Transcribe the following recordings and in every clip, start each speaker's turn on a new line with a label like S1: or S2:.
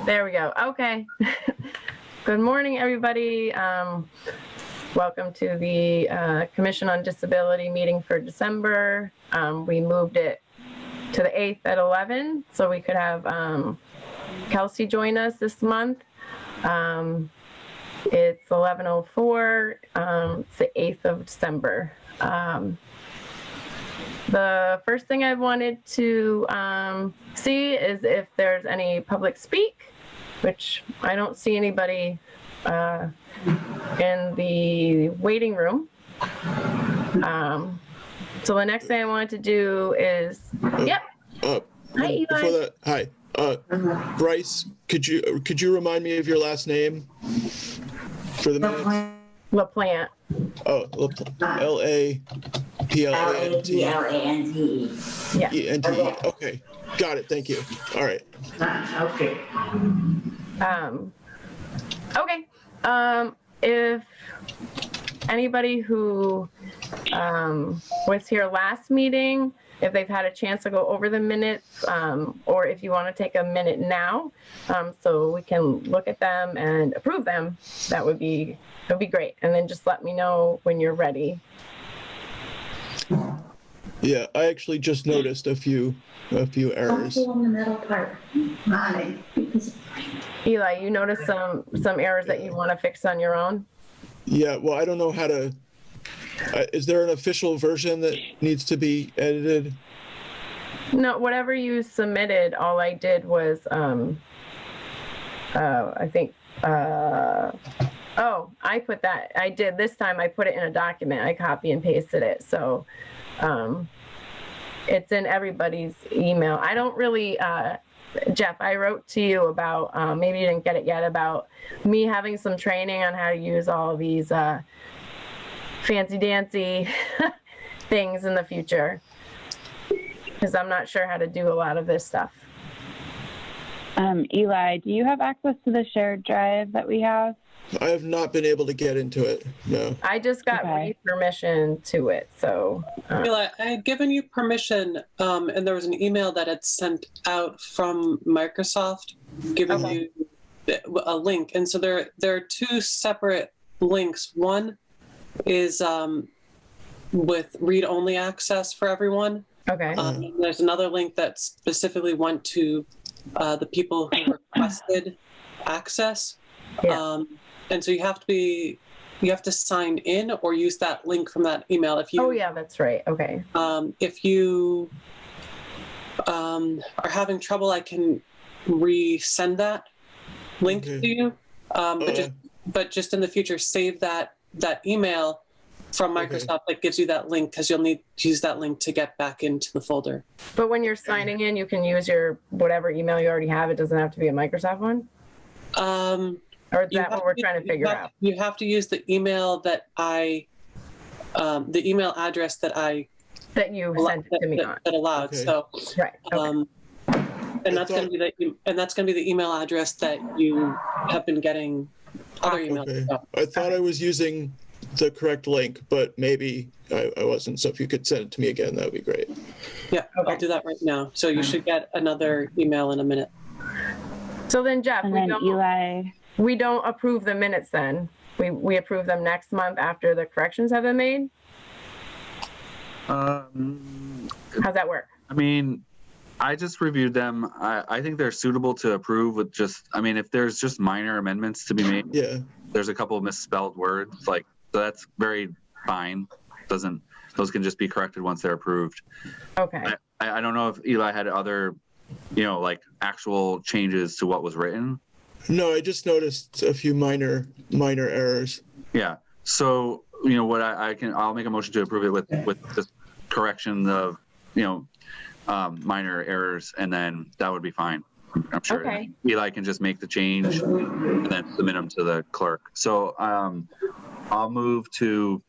S1: There we go. Okay. Good morning, everybody. Welcome to the Commission on Disability meeting for December. We moved it to the 8th at 11, so we could have Kelsey join us this month. It's 11:04. It's the 8th of December. The first thing I wanted to see is if there's any public speak, which I don't see anybody in the waiting room. So the next thing I wanted to do is, yep. Hi, Eli.
S2: Before that, hi. Bryce, could you remind me of your last name for the minutes?
S1: LaPlante.
S2: Oh, L-A-P-L-A-N-T.
S3: L-A-P-L-A-N-T-E.
S1: Yeah.
S2: E-N-T-E. Okay, got it. Thank you. All right.
S3: Okay.
S1: Okay. If anybody who was here last meeting, if they've had a chance to go over the minutes, or if you want to take a minute now, so we can look at them and approve them, that would be great. And then just let me know when you're ready.
S2: Yeah, I actually just noticed a few errors.
S3: On the middle part.
S1: Eli, you noticed some errors that you want to fix on your own?
S2: Yeah, well, I don't know how to. Is there an official version that needs to be edited?
S1: No, whatever you submitted, all I did was, I think, oh, I put that, I did this time, I put it in a document, I copy and pasted it. So it's in everybody's email. I don't really, Jeff, I wrote to you about, maybe you didn't get it yet, about me having some training on how to use all of these fancy dancy things in the future, because I'm not sure how to do a lot of this stuff.
S4: Eli, do you have access to the shared drive that we have?
S2: I have not been able to get into it, no.
S1: I just got permission to it, so.
S5: Eli, I had given you permission, and there was an email that had sent out from Microsoft giving you a link. And so there are two separate links. One is with read-only access for everyone.
S1: Okay.
S5: There's another link that specifically went to the people who requested access.
S1: Yeah.
S5: And so you have to sign in or use that link from that email. If you,
S1: oh yeah, that's right. Okay.
S5: If you are having trouble, I can resend that link to you. But just in the future, save that email from Microsoft that gives you that link, because you'll need to use that link to get back into the folder.
S1: But when you're signing in, you can use your whatever email you already have. It doesn't have to be a Microsoft one? Or is that what we're trying to figure out? You
S5: have to use the email that the email address that
S1: you sent it to me on.
S5: That allowed.
S2: Okay.
S5: So,
S1: right. Okay.
S5: And that's going to be the email address that you have been getting other emails.
S2: Okay. I thought I was using the correct link, but maybe I wasn't. So if you could send it to me again, that would be great.
S5: Yeah, okay. I'll do that right now. So you should get another email in a minute.
S1: So then, Jeff,
S4: and then Eli,
S1: we don't approve the minutes then. We approve them next month after the corrections have been made? How's that work?
S6: I mean, I just reviewed them. I think they're suitable to approve with just, I mean, if there's just minor amendments to be made,
S2: yeah.
S6: There's a couple of misspelled words, so that's very fine. Those can just be corrected once they're approved.
S1: Okay.
S6: I don't know if Eli had other, actual changes to what was written.
S2: No, I just noticed a few minor errors.
S6: Yeah. So, what I'll make a motion to approve it with the correction of, minor errors, and then that would be fine. I'm sure.
S1: Okay.
S6: Eli can just make the change and then submit them to the clerk. So I'll move to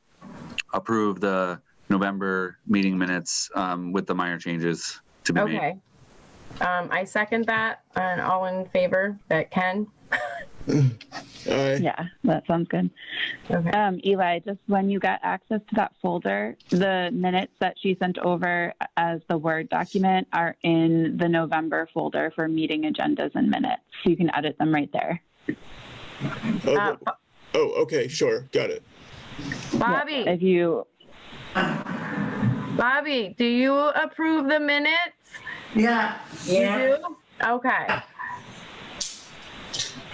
S6: approve the November meeting minutes with the minor changes to be made.
S1: Okay. I second that, and all in favor, that Ken?
S2: Aye.
S4: Yeah, that sounds good.
S1: Okay.
S4: Eli, just when you get access to that folder, the minutes that she sent over as the Word document are in the November folder for meeting agendas and minutes. So you can edit them right there.
S2: Oh, okay, sure, got it.
S1: Bobby,
S4: Yeah, if you,
S1: Bobby, do you approve the minutes?
S3: Yeah.
S1: You
S3: Yeah.
S1: do? Okay.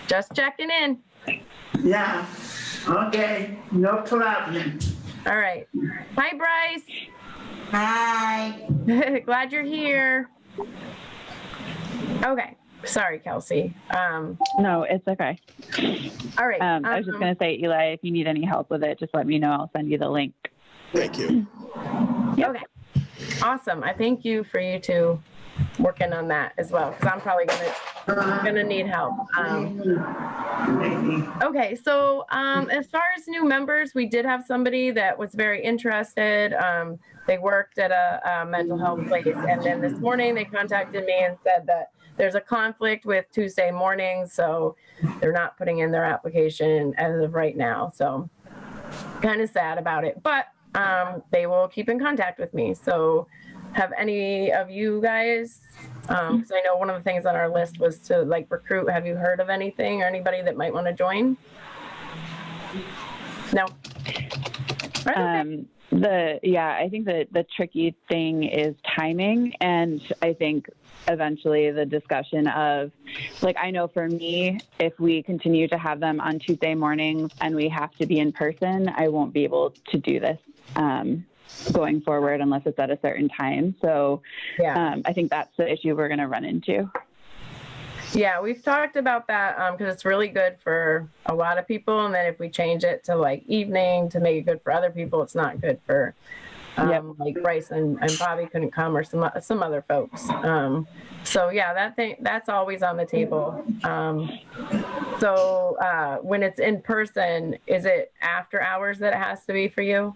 S1: Just checking in.
S3: Yeah. Okay. No problem.
S1: All right. Hi, Bryce.
S3: Hi.
S1: Glad you're here. Okay. Sorry, Kelsey.
S4: no, it's okay.
S1: All right.
S4: I was just going to say, Eli, if you need any help with it, just let me know. I'll send you the link.
S2: Thank you.
S1: Okay. Awesome. I thank you for you two working on that as well, because I'm probably gonna need help. Okay, so as far as new members, we did have somebody that was very interested. They worked at a mental health place, and then this morning they contacted me and said that there's a conflict with Tuesday mornings, so they're not putting in their application as of right now. So kind of sad about it, but they will keep in contact with me. So have any of you guys, because I know one of the things on our list was to like recruit. Have you heard of anything or anybody that might want to join? No. Okay.
S4: I think that the tricky thing is timing. And I think eventually the discussion of, like, I know for me, if we continue to have them on Tuesday mornings and we have to be in person, I won't be able to do this going forward unless it's at a certain time. So
S1: Yeah.
S4: I think that's the issue we're going to run into.
S1: Yeah, we've talked about that because it's really good for a lot of people. And then if we change it to like evening to make it good for other people, it's not good for like Bryce and Bobby couldn't come, or some other folks. So yeah, that's always on the table. So when it's in person, is it after hours that it has to be for you?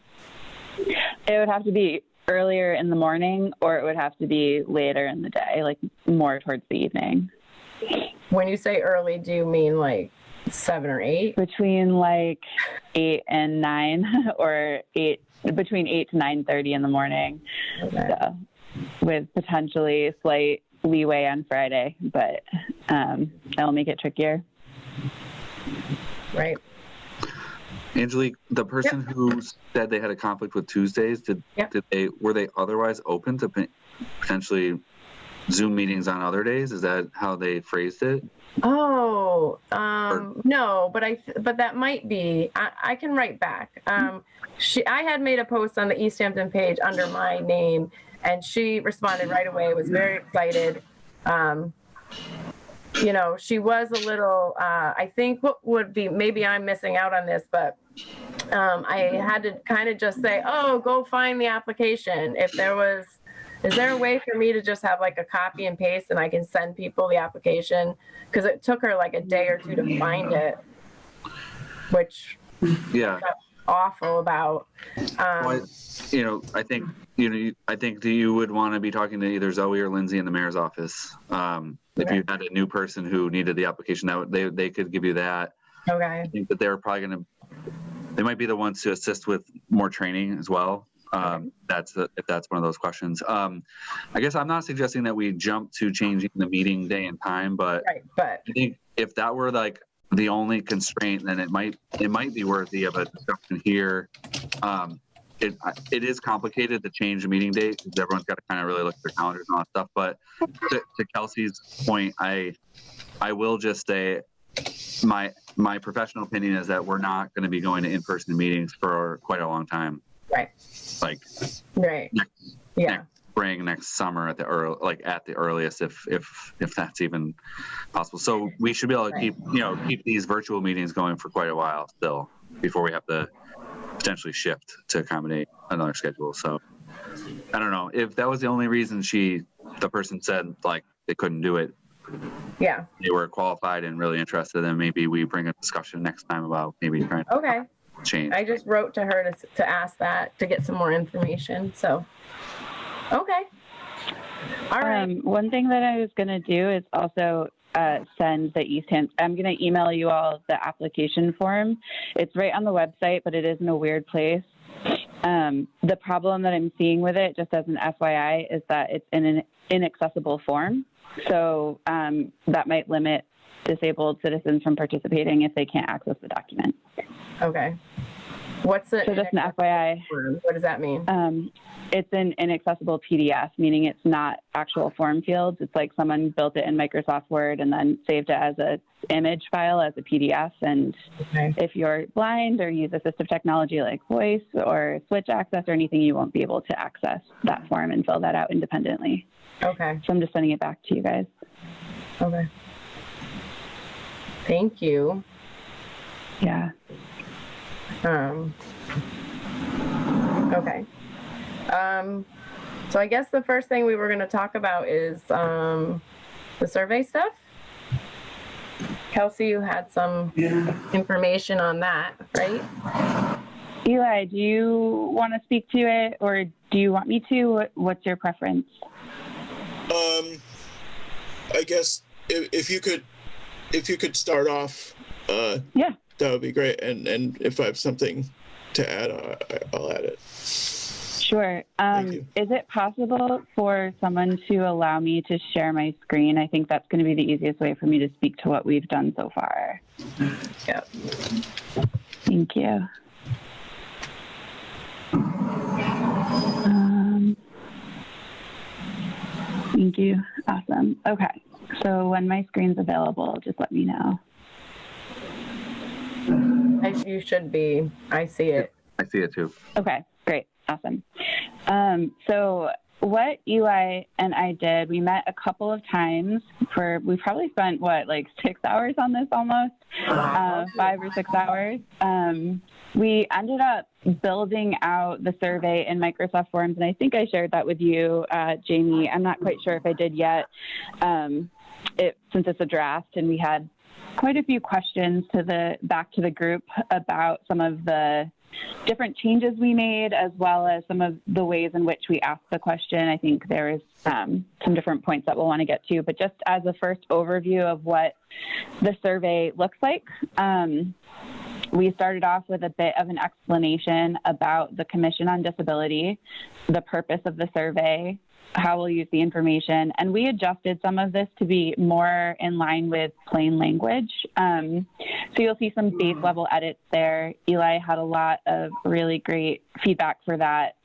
S4: It would have to be earlier in the morning, or it would have to be later in the day, like more towards the evening.
S1: When you say early, do you mean like 7 or 8?
S4: Between like 8 and 9, or between 8 to 9:30 in the morning.
S1: Okay.
S4: So, with potentially slight leeway on Friday, but that'll make it trickier.
S1: Right.
S6: Angelique, the person who said they had a conflict with Tuesdays, were they otherwise open to potentially Zoom meetings on other days? Is that how they phrased it?
S1: Oh, no, but that might be. I can write back. I had made a post on the Easthampton page under my name, and she responded right away. Was very excited. You know, she was a little. I think what would be, maybe I'm missing out on this, but I had to kind of just say, "Oh, go find the application." If there was. Is there a way for me to just have like a copy and paste and I can send people the application? Because it took her like a day or two to find it, which
S6: Yeah,
S1: awful about.
S6: well, I think you would want to be talking to either Zoe or Lindsay in the mayor's office. If you had a new person who needed the application, they could give you that.
S1: Okay.
S6: I think that they're probably they might be the ones to assist with more training as well. If that's one of those questions. I guess I'm not suggesting that we jump to changing the meeting day and time, but I think if that were like the only constraint, then it might be worthy of a discussion here. It is complicated to change the meeting date because everyone's got to kind of really look at their calendars and all that stuff. But to Kelsey's point, I will just say my professional opinion is that we're not going to be going to in-person meetings for quite a long time.
S1: Right.
S6: Like next spring, next summer at the earliest, if that's even possible. So we should be able to keep these virtual meetings going for quite a while still before we have to potentially shift to accommodate another schedule. So I don't know if that was the only reason the person said like they couldn't do it.
S1: Yeah.
S6: They were qualified and really interested, and maybe we bring a discussion next time about maybe trying to change.
S1: I just wrote to her to ask that, to get some more information. So, okay. All right.
S4: One thing that I was going to do is also send the Easthampton. I'm going to email you all the application form. It's right on the website, but it is in a weird place. The problem that I'm seeing with it, just as an FYI, is that it's in an inaccessible form. So that might limit disabled citizens from participating if they can't access the document.
S1: Okay. What's it?
S4: So just an FYI.
S1: What does that mean?
S4: It's an inaccessible PDF, meaning it's not actual form fields. It's like someone built it in Microsoft Word and then saved it as an image file as a PDF. And if you're blind or use assistive technology like voice or switch access or anything, you won't be able to access that form and fill that out independently.
S1: Okay.
S4: So I'm just sending it back to you guys.
S1: Okay. Thank you.
S4: Yeah.
S1: Okay. So I guess the first thing we were going to talk about is the survey stuff. Kelsey, you had some information on that, right?
S4: Eli, do you want to speak to it, or do you want me to? What's your preference?
S2: I guess if you could start off,
S4: Yeah.
S2: that would be great. And if I have something to add, I'll add it.
S4: Sure.
S2: Thank you.
S4: Is it possible for someone to allow me to share my screen? I think that's going to be the easiest way for me to speak to what we've done so far.
S1: Yep.
S4: Thank you. Thank you. Awesome. Okay. So when my screen's available, just let me know.
S1: You should be. I see it.
S6: I see it too.
S4: Okay, great. Awesome. So what Eli and I did, we met a couple of times we probably spent, 6 hours on this almost, 5 or 6 hours. We ended up building out the survey in Microsoft Forms, and I think I shared that with you, Jamie. I'm not quite sure if I did yet, since it's a draft, and we had quite a few questions back to the group about some of the different changes we made, as well as some of the ways in which we asked the question. I think there is some different points that we'll want to get to, but just as a first overview of what the survey looks like, we started off with a bit of an explanation about the Commission on Disability, the purpose of the survey, how we'll use the information, and we adjusted some of this to be more in line with plain language. So you'll see some base level edits there. Eli had a lot of really great feedback for that.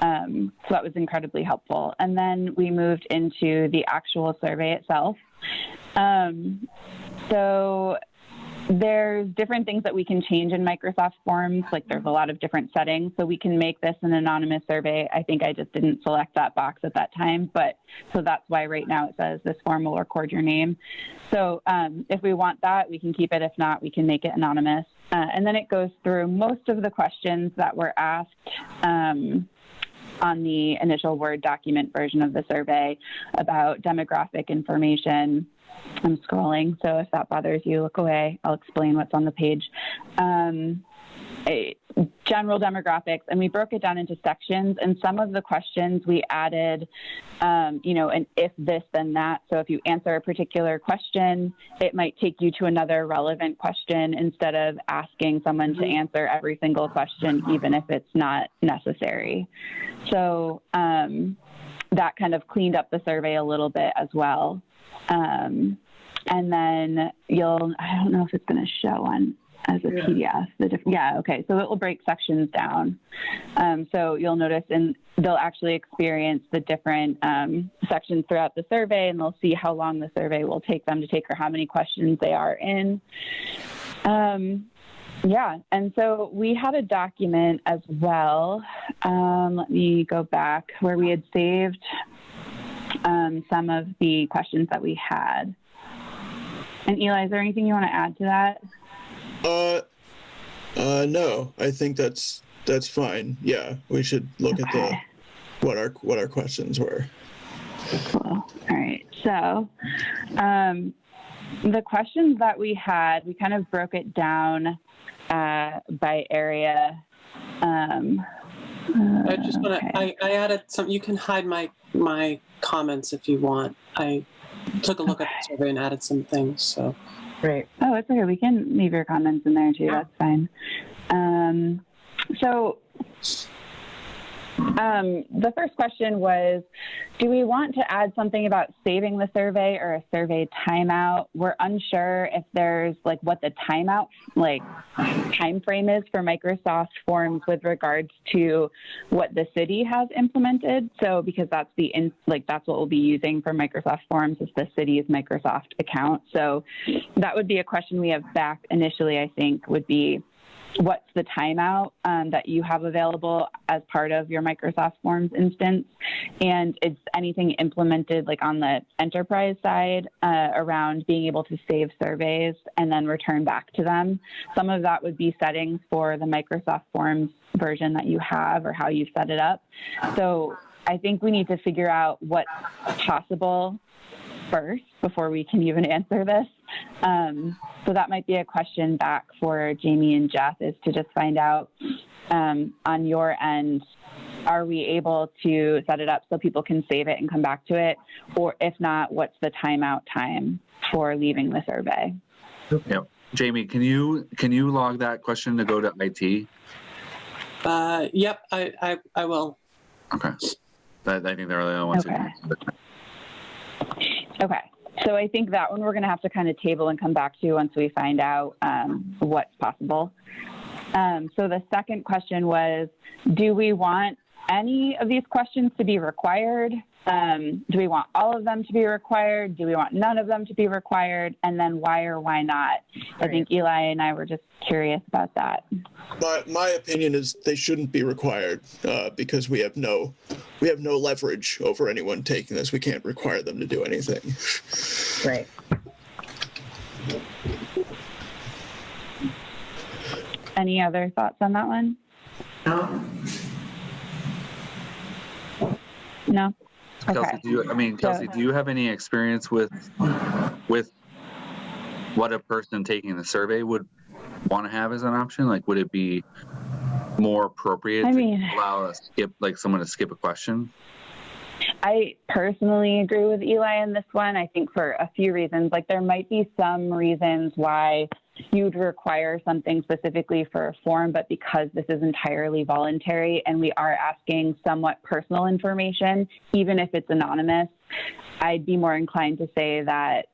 S4: So that was incredibly helpful. And then we moved into the actual survey itself. So there's different things that we can change in Microsoft Forms. Like there's a lot of different settings. So we can make this an anonymous survey. I think I just didn't select that box at that time, so that's why right now it says this form will record your name. So if we want that, we can keep it. If not, we can make it anonymous. And then it goes through most of the questions that were asked on the initial Word document version of the survey about demographic information. I'm scrolling, so if that bothers you, look away. I'll explain what's on the page. General demographics, and we broke it down into sections. And some of the questions we added, an if this, then that. So if you answer a particular question, it might take you to another relevant question instead of asking someone to answer every single question, even if it's not necessary. So that kind of cleaned up the survey a little bit as well. And then I don't know if it's going to show as a PDF. Okay. So it will break sections down. So you'll notice, and they'll actually experience the different sections throughout the survey, and they'll see how long the survey will take them to take or how many questions they are in. And so we had a document as well. Let me go back where we had saved some of the questions that we had. And Eli, is there anything you want to add to that?
S2: No, I think that's fine. Yeah, we should look at what our questions were.
S4: Cool. All right. So the questions that we had, we kind of broke it down by area.
S5: I just want to, I added some, you can hide my comments if you want. took a look at the survey and added some things. So
S1: Right.
S4: Oh, it's okay. We can leave your comments in there too. That's fine. So the first question was, do we want to add something about saving the survey or a survey timeout? We're unsure if there's like what the timeout time frame is for Microsoft Forms with regards to what the city has implemented. So because that's that's what we'll be using for Microsoft Forms is the city's Microsoft account. So that would be a question we have back initially, I think, would be, what's the timeout that you have available as part of your Microsoft Forms instance? And is anything implemented like on the enterprise side around being able to save surveys and then return back to them? Some of that would be settings for the Microsoft Forms version that you have or how you set it up. So I think we need to figure out what's possible first before we can even answer this. So that might be a question back for Jamie and Jeff, is to just find out on your end, are we able to set it up so people can save it and come back to it? Or if not, what's the timeout time for leaving the survey?
S6: Yep. Jamie, can you log that question to go to IT?
S5: yep, I will.
S6: Okay. I think they're the only ones.
S4: Okay. Okay. So I think that one we're going to have to kind of table and come back to once we find out what's possible. So the second question was, do we want any of these questions to be required? Do we want all of them to be required? Do we want none of them to be required? And then why or why not? I think Eli and I were just curious about that.
S2: My opinion is they shouldn't be required because we have no leverage over anyone taking this. We can't require them to do anything.
S1: Right.
S4: Any other thoughts on that one?
S3: No.
S4: No?
S6: Kelsey,
S4: Okay.
S6: Kelsey, do you have any experience with what a person taking the survey would want to have as an option? Like, would it be more appropriate to allow someone to skip a question?
S4: I personally agree with Eli in this one. I think for a few reasons. Like, there might be some reasons why you'd require something specifically for a form, but because this is entirely voluntary and we are asking somewhat personal information, even if it's anonymous, I'd be more inclined to say that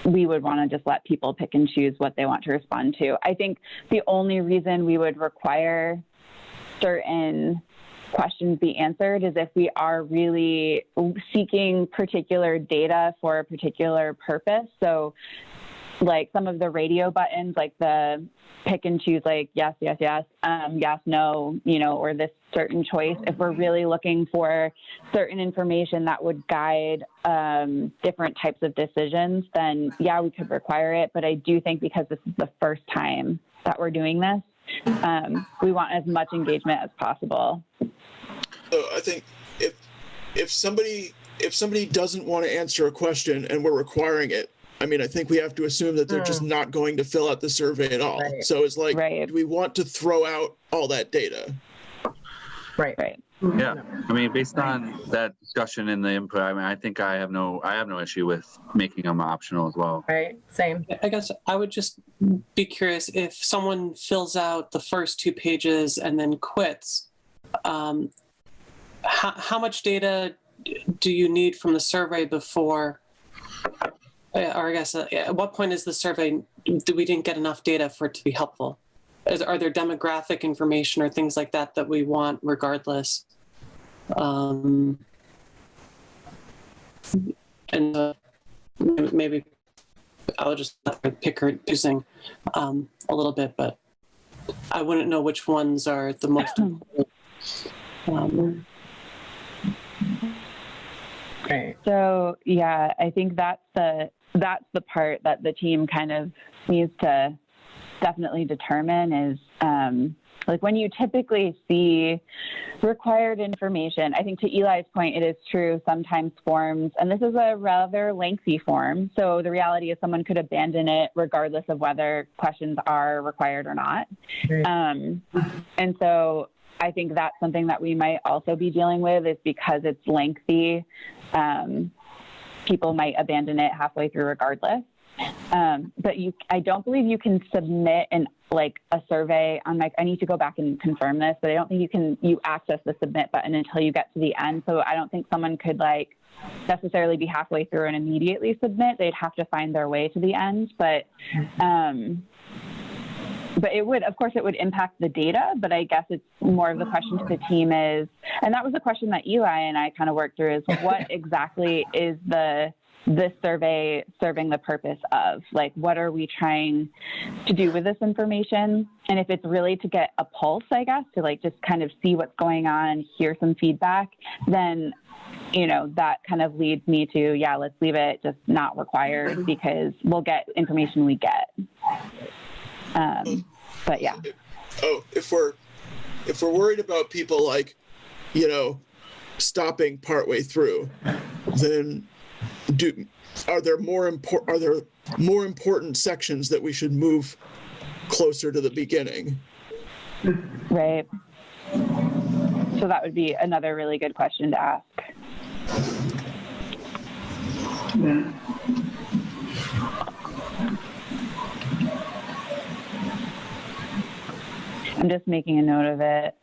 S4: we would want to just let people pick and choose what they want to respond to. I think the only reason we would require certain questions be answered is if we are really seeking particular data for a particular purpose. So like some of the radio buttons, like the pick and choose, like yes, yes, yes, yes, no, or this certain choice. If we're really looking for certain information that would guide different types of decisions, then yeah, we could require it. But I do think because this is the first time that we're doing this, we want as much engagement as possible.
S2: So I think if somebody doesn't want to answer a question and we're requiring it, I mean, I think we have to assume that they're just not going to fill out the survey at all. Right. So it's like, do we want to throw out all that data?
S1: Right.
S6: Yeah. I mean, based on that discussion and the input, I mean, I think I have no issue with making them optional as well.
S1: Right. Same.
S5: I guess I would just be curious if someone fills out the first 2 pages and then quits, how much data do you need from the survey before, or I guess at what point is the survey, we didn't get enough data for it to be helpful? Are there demographic information or things like that we want regardless? And maybe I'll just pick or choosing a little bit, but I wouldn't know which ones are the most important.
S1: Right.
S4: So yeah, I think that's the part that the team kind of needs to definitely determine is like when you typically see required information. I think to Eli's point, it is true sometimes forms, and this is a rather lengthy form, so the reality is someone could abandon it regardless of whether questions are required or not. Right. And so I think that's something that we might also be dealing with, is because it's lengthy. people might abandon it halfway through regardless. But I don't believe you can submit a survey on I need to go back and confirm this, but I don't think you access the submit button until you get to the end. So I don't think someone could necessarily be halfway through and immediately submit. They'd have to find their way to the end, but it would, of course, it would impact the data, but I guess it's more of the question to the team is, and that was the question that Eli and I kind of worked through, is what exactly is this survey serving the purpose of? What are we trying to do with this information? And if it's really to get a pulse, I guess, to just kind of see what's going on, hear some feedback, then, that kind of leads me to, let's leave it just not required because we'll get information we get. But yeah.
S2: Oh, if we're worried about people stopping partway through, then are there more important sections that we should move closer to the beginning?
S4: Right. So that would be another really good question to ask.
S3: Yeah.
S4: I'm just making a note of it.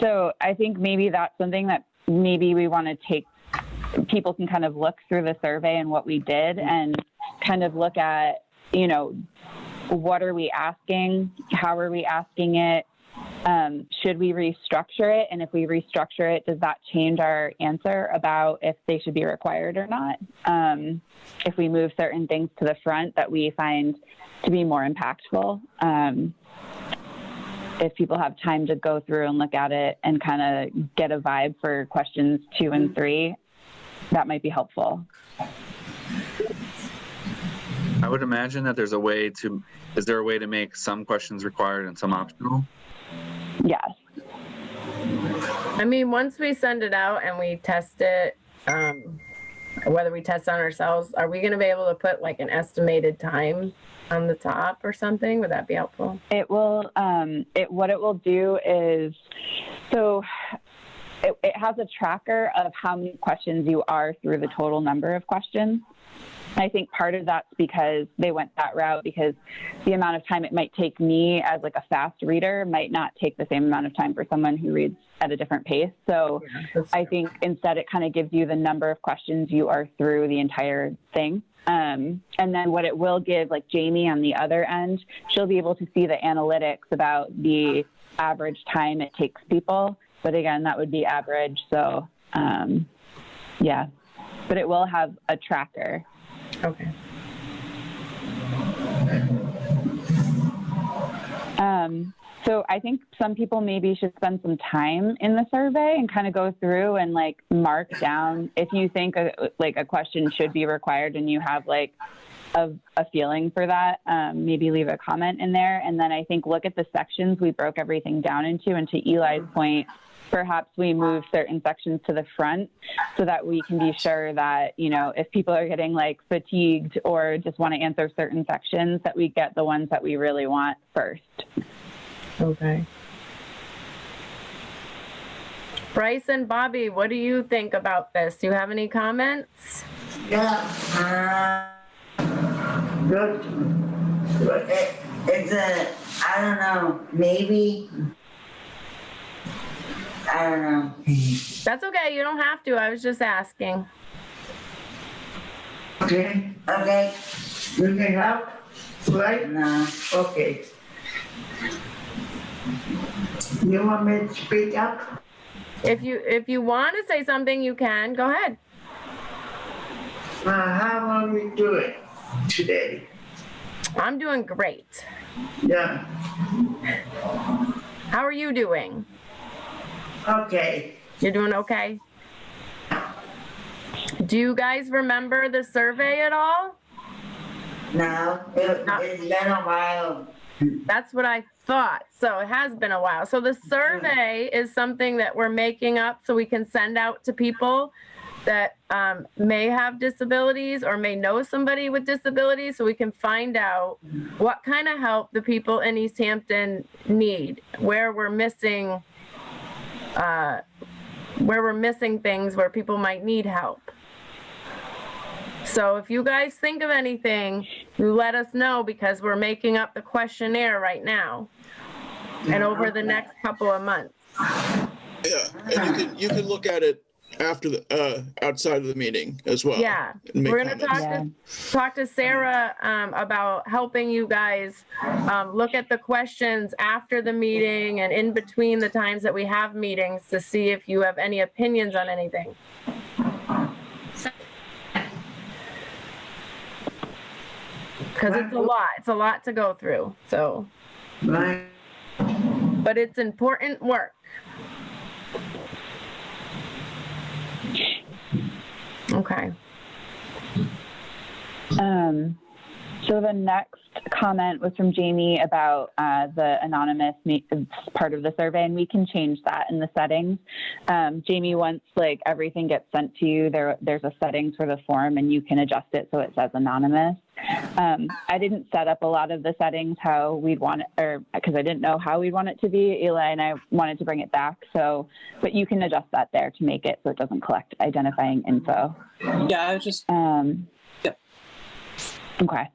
S4: So I think maybe that's something that maybe we want to take, people can kind of look through the survey and what we did and kind of look at, what are we asking? How are we asking it? Should we restructure it? And if we restructure it, does that change our answer about if they should be required or not? If we move certain things to the front that we find to be more impactful, if people have time to go through and look at it and kind of get a vibe for questions 2 and 3, that might be helpful.
S6: I would imagine that is there a way to make some questions required and some optional?
S4: Yes.
S1: I mean, once we send it out and we test it, whether we test on ourselves, are we going to be able to put an estimated time on the top or something? Would that be helpful?
S4: It will, what it will do is, so it has a tracker of how many questions you are through the total number of questions. I think part of that's because they went that route, because the amount of time it might take me as a fast reader might not take the same amount of time for someone who reads at a different pace. So I think instead it kind of gives you the number of questions you are through the entire thing. And then what it will give, Jamie on the other end, she'll be able to see the analytics about the average time it takes people. But again, that would be average. So yeah, but it will have a tracker.
S1: Okay.
S4: So I think some people maybe should spend some time in the survey and kind of go through and mark down if you think a question should be required and you have a feeling for that, maybe leave a comment in there. And then I think look at the sections we broke everything down into, and to Eli's point, perhaps we move certain sections to the front so that we can be sure that, if people are getting fatigued or just want to answer certain sections, that we get the ones that we really want first.
S1: Okay. Bryce and Bobby, what do you think about this? Do you have any comments?
S3: Yeah. Good. It's I don't know, maybe. I don't know.
S1: That's okay. You don't have to. I was just asking.
S3: Okay. You can help, right? No. Okay. You want me to speak up?
S1: If you want to say something, you can. Go ahead.
S3: How are we doing today?
S1: I'm doing great.
S3: Yeah.
S1: How are you doing?
S3: Okay.
S1: You're doing okay? Do you guys remember the survey at all?
S3: No, it's been a while.
S1: That's what I thought. So it has been a while. So the survey is something that we're making up so we can send out to people that may have disabilities or may know somebody with disabilities, so we can find out what kind of help the people in Easthampton need, where we're missing things where people might need help. So if you guys think of anything, you let us know, because we're making up the questionnaire right now and over the next couple of months.
S2: Yeah, and you can look at it after the outside of the meeting as well.
S1: Yeah, we're gonna talk to Sarah about helping you guys look at the questions after the meeting and in between the times that we have meetings to see if you have any opinions on anything. Because it's a lot to go through, so.
S3: Right.
S1: But it's important work. Okay.
S4: So the next comment was from Jamie about the anonymous part of the survey, and we can change that in the settings. Jamie wants like everything gets sent to you. There's a settings for the form, and you can adjust it so it says anonymous. I didn't set up a lot of the settings how we'd want it, or because I didn't know how we'd want it to be. Eli and I wanted to bring it back, but you can adjust that there to make it so it doesn't collect identifying info.
S5: Yeah, I was just. Yep.
S4: Okay.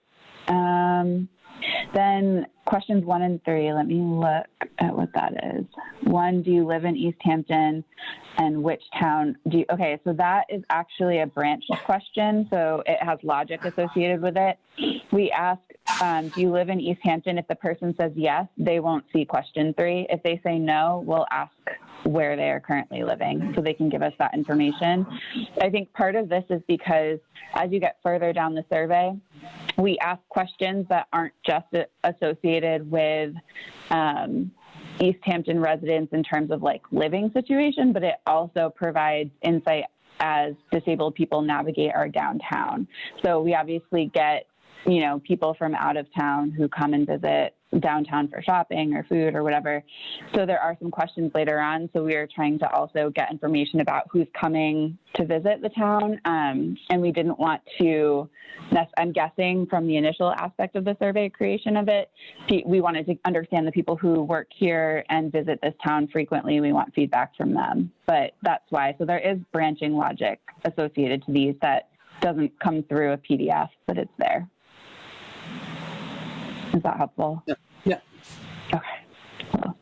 S4: Then questions 1 and 3, let me look at what that is. 1, do you live in Easthampton, and which town do you, okay, so that is actually a branch question, so it has logic associated with it. We ask, do you live in Easthampton? If the person says yes, they won't see question 3. If they say no, we'll ask where they are currently living so they can give us that information. I think part of this is because as you get further down the survey, we ask questions that aren't just associated with Easthampton residents in terms of like living situation, but it also provides insight as disabled people navigate our downtown. So we obviously get, people from out of town who come and visit downtown for shopping or food or whatever. So there are some questions later on. So we are trying to also get information about who's coming to visit the town. And we didn't want to, I'm guessing from the initial aspect of the survey creation of it, we wanted to understand the people who work here and visit this town frequently. We want feedback from them, but that's why. So there is branching logic associated to these that doesn't come through a PDF, but it's there. Is that helpful?
S5: Yeah. Yeah.
S4: Okay. Cool.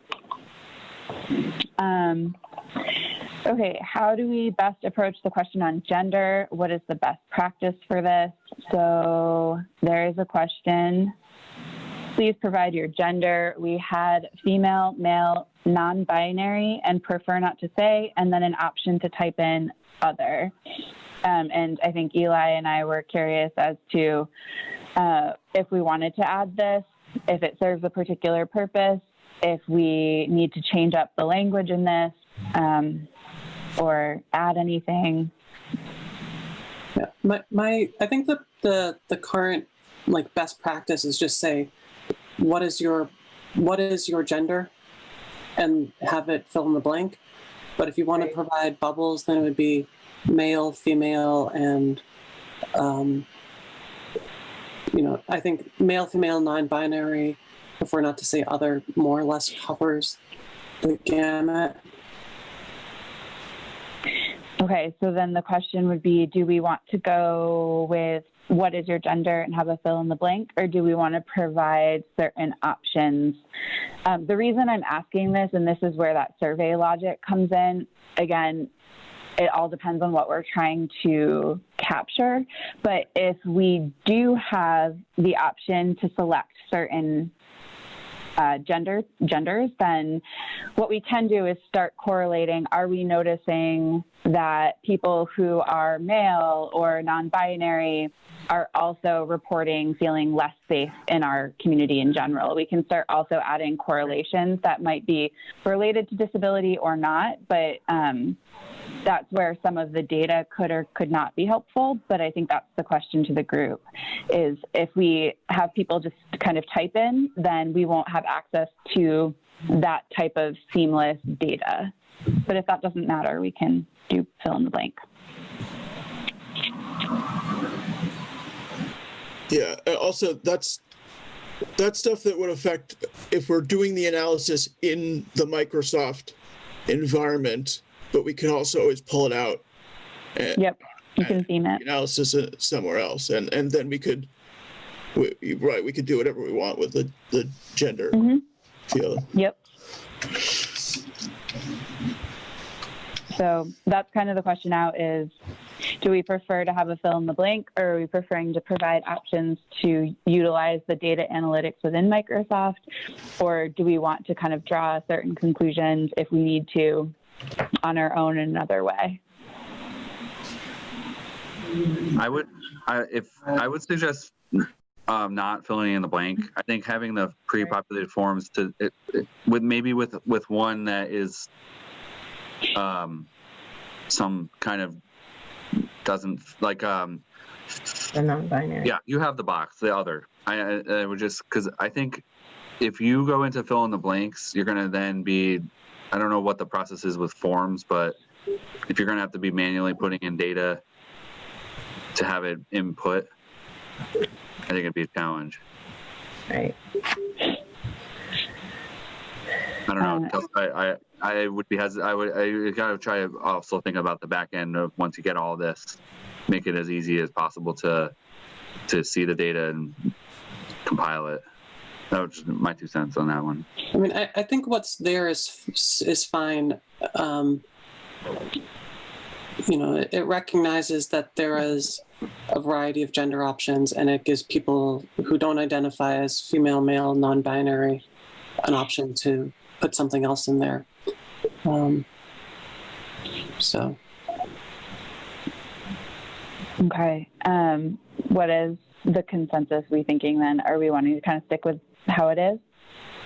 S4: Okay, how do we best approach the question on gender? What is the best practice for this? So there is a question. Please provide your gender. We had female, male, non-binary, and prefer not to say, and then an option to type in other. And I think Eli and I were curious as to if we wanted to add this, if it serves a particular purpose, if we need to change up the language in this, or add anything.
S5: Yeah, I think the current like best practice is just say, what is your gender, and have it fill in the blank. But if you want to provide bubbles, then it would be male, female, and I think male, female, non-binary, prefer not to say other, more or less covers the gamut.
S4: Okay, so then the question would be, do we want to go with what is your gender and have a fill in the blank, or do we want to provide certain options? The reason I'm asking this, and this is where that survey logic comes in, again, it all depends on what we're trying to capture. But if we do have the option to select certain genders, then what we can do is start correlating. Are we noticing that people who are male or non-binary are also reporting feeling less safe in our community in general? We can start also adding correlations that might be related to disability or not, but that's where some of the data could or could not be helpful. But I think that's the question to the group, is if we have people just kind of type in, then we won't have access to that type of seamless data. But if that doesn't matter, we can do fill in the blank.
S2: Yeah, also that's stuff that would affect if we're doing the analysis in the Microsoft environment, but we can also always pull it out.
S4: Yep, you can theme it.
S2: Analysis somewhere else, and then we could do whatever we want with the gender field.
S4: Yep. So that's kind of the question now is, do we prefer to have a fill in the blank, or are we preferring to provide options to utilize the data analytics within Microsoft, or do we want to kind of draw certain conclusions if we need to on our own in another way?
S6: I would suggest not filling in the blank. I think having the pre-populated forms with one that is some kind of doesn't like
S1: the non-binary.
S6: Yeah, you have the box, the other. I would just, because I think if you go into fill in the blanks, you're gonna then be, I don't know what the process is with forms, but if you're gonna have to be manually putting in data to have it input, I think it'd be a challenge.
S1: Right.
S6: I don't know. I would be hesitant. I gotta try to also think about the back end of once you get all this, make it as easy as possible to see the data and compile it. That was just my 2 cents on that one.
S5: I mean, I think what's there is fine. It recognizes that there is a variety of gender options, and it gives people who don't identify as female, male, non-binary an option to put something else in there. So.
S4: Okay. What is the consensus we thinking then? Are we wanting to kind of stick with how it is?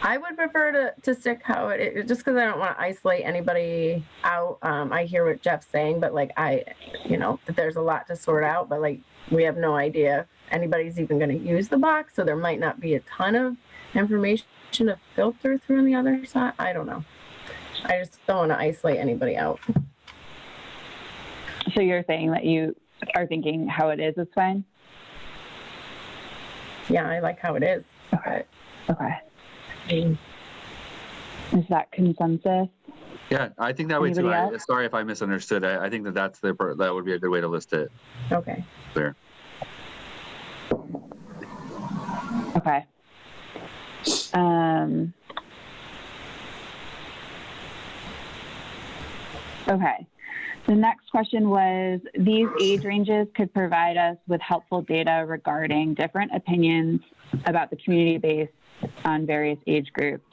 S1: I would prefer to stick how it is, just because I don't want to isolate anybody out. I hear what Jeff's saying, but that there's a lot to sort out, but we have no idea if anybody's even going to use the box, so there might not be a ton of information to filter through on the other side. I don't know. I just don't want to isolate anybody out.
S4: So you're saying that you are thinking how it is fine?
S1: Yeah, I like how it is.
S4: Okay. Is that consensus?
S6: Yeah, I think that
S4: Anybody
S6: way too.
S4: else?
S6: Sorry if I misunderstood. I think that would be a good way to list it.
S1: Okay.
S6: There.
S4: Okay. Okay. The next question was, these age ranges could provide us with helpful data regarding different opinions about the community base on various age groups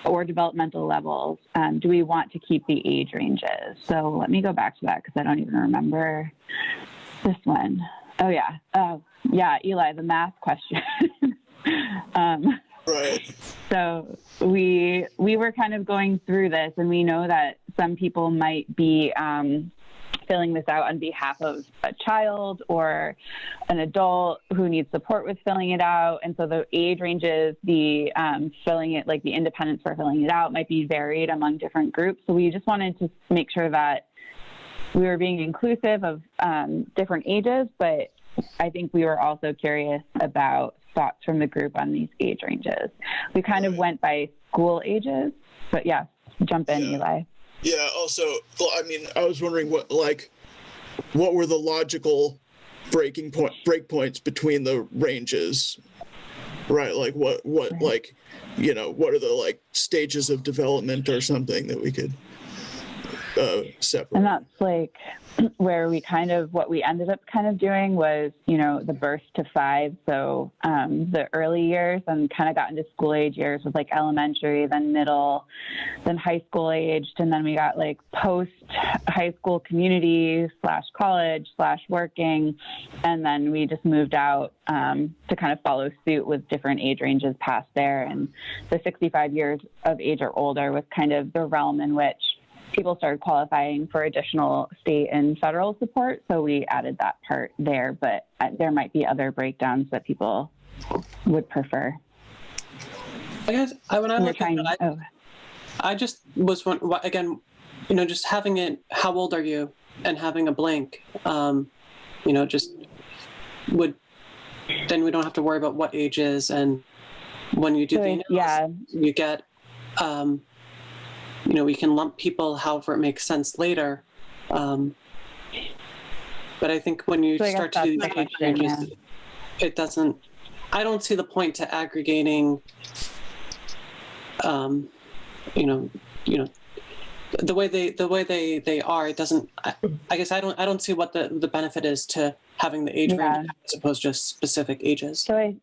S4: or developmental levels. Do we want to keep the age ranges? So let me go back to that because I don't even remember this one. Oh, yeah. Yeah, Eli, the math question.
S2: Right.
S4: So we were kind of going through this, and we know that some people might be filling this out on behalf of a child or an adult who needs support with filling it out. And so the age ranges, the filling it, like the independence for filling it out, might be varied among different groups. So we just wanted to make sure that we were being inclusive of different ages, but I think we were also curious about thoughts from the group on these age ranges. We kind of went by school ages, but yeah, jump in, Eli.
S2: Yeah, also, I mean, I was wondering what were the logical break points between the ranges, right? Like what are the stages of development or something that we could separate?
S4: And that's where what we ended up kind of doing was, the birth to 5. So the early years, and kind of got into school age years with elementary, then middle, then high school aged. And then we got post high school community / college / working. And then we just moved out to kind of follow suit with different age ranges past there. And the 65 years of age or older was kind of the realm in which people started qualifying for additional state and federal support. So we added that part there, but there might be other breakdowns that people would prefer.
S5: I guess when I look at that, I just was again, just having it, how old are you, and having a blank. just then we don't have to worry about what age is. And when you do the analysis, you get, we can lump people however it makes sense later. But I think when you start to do the age ranges, it doesn't, I don't see the point to aggregating, the way they are. It doesn't, I guess I don't see what the benefit is to having the age range as opposed to just specific ages.
S4: So I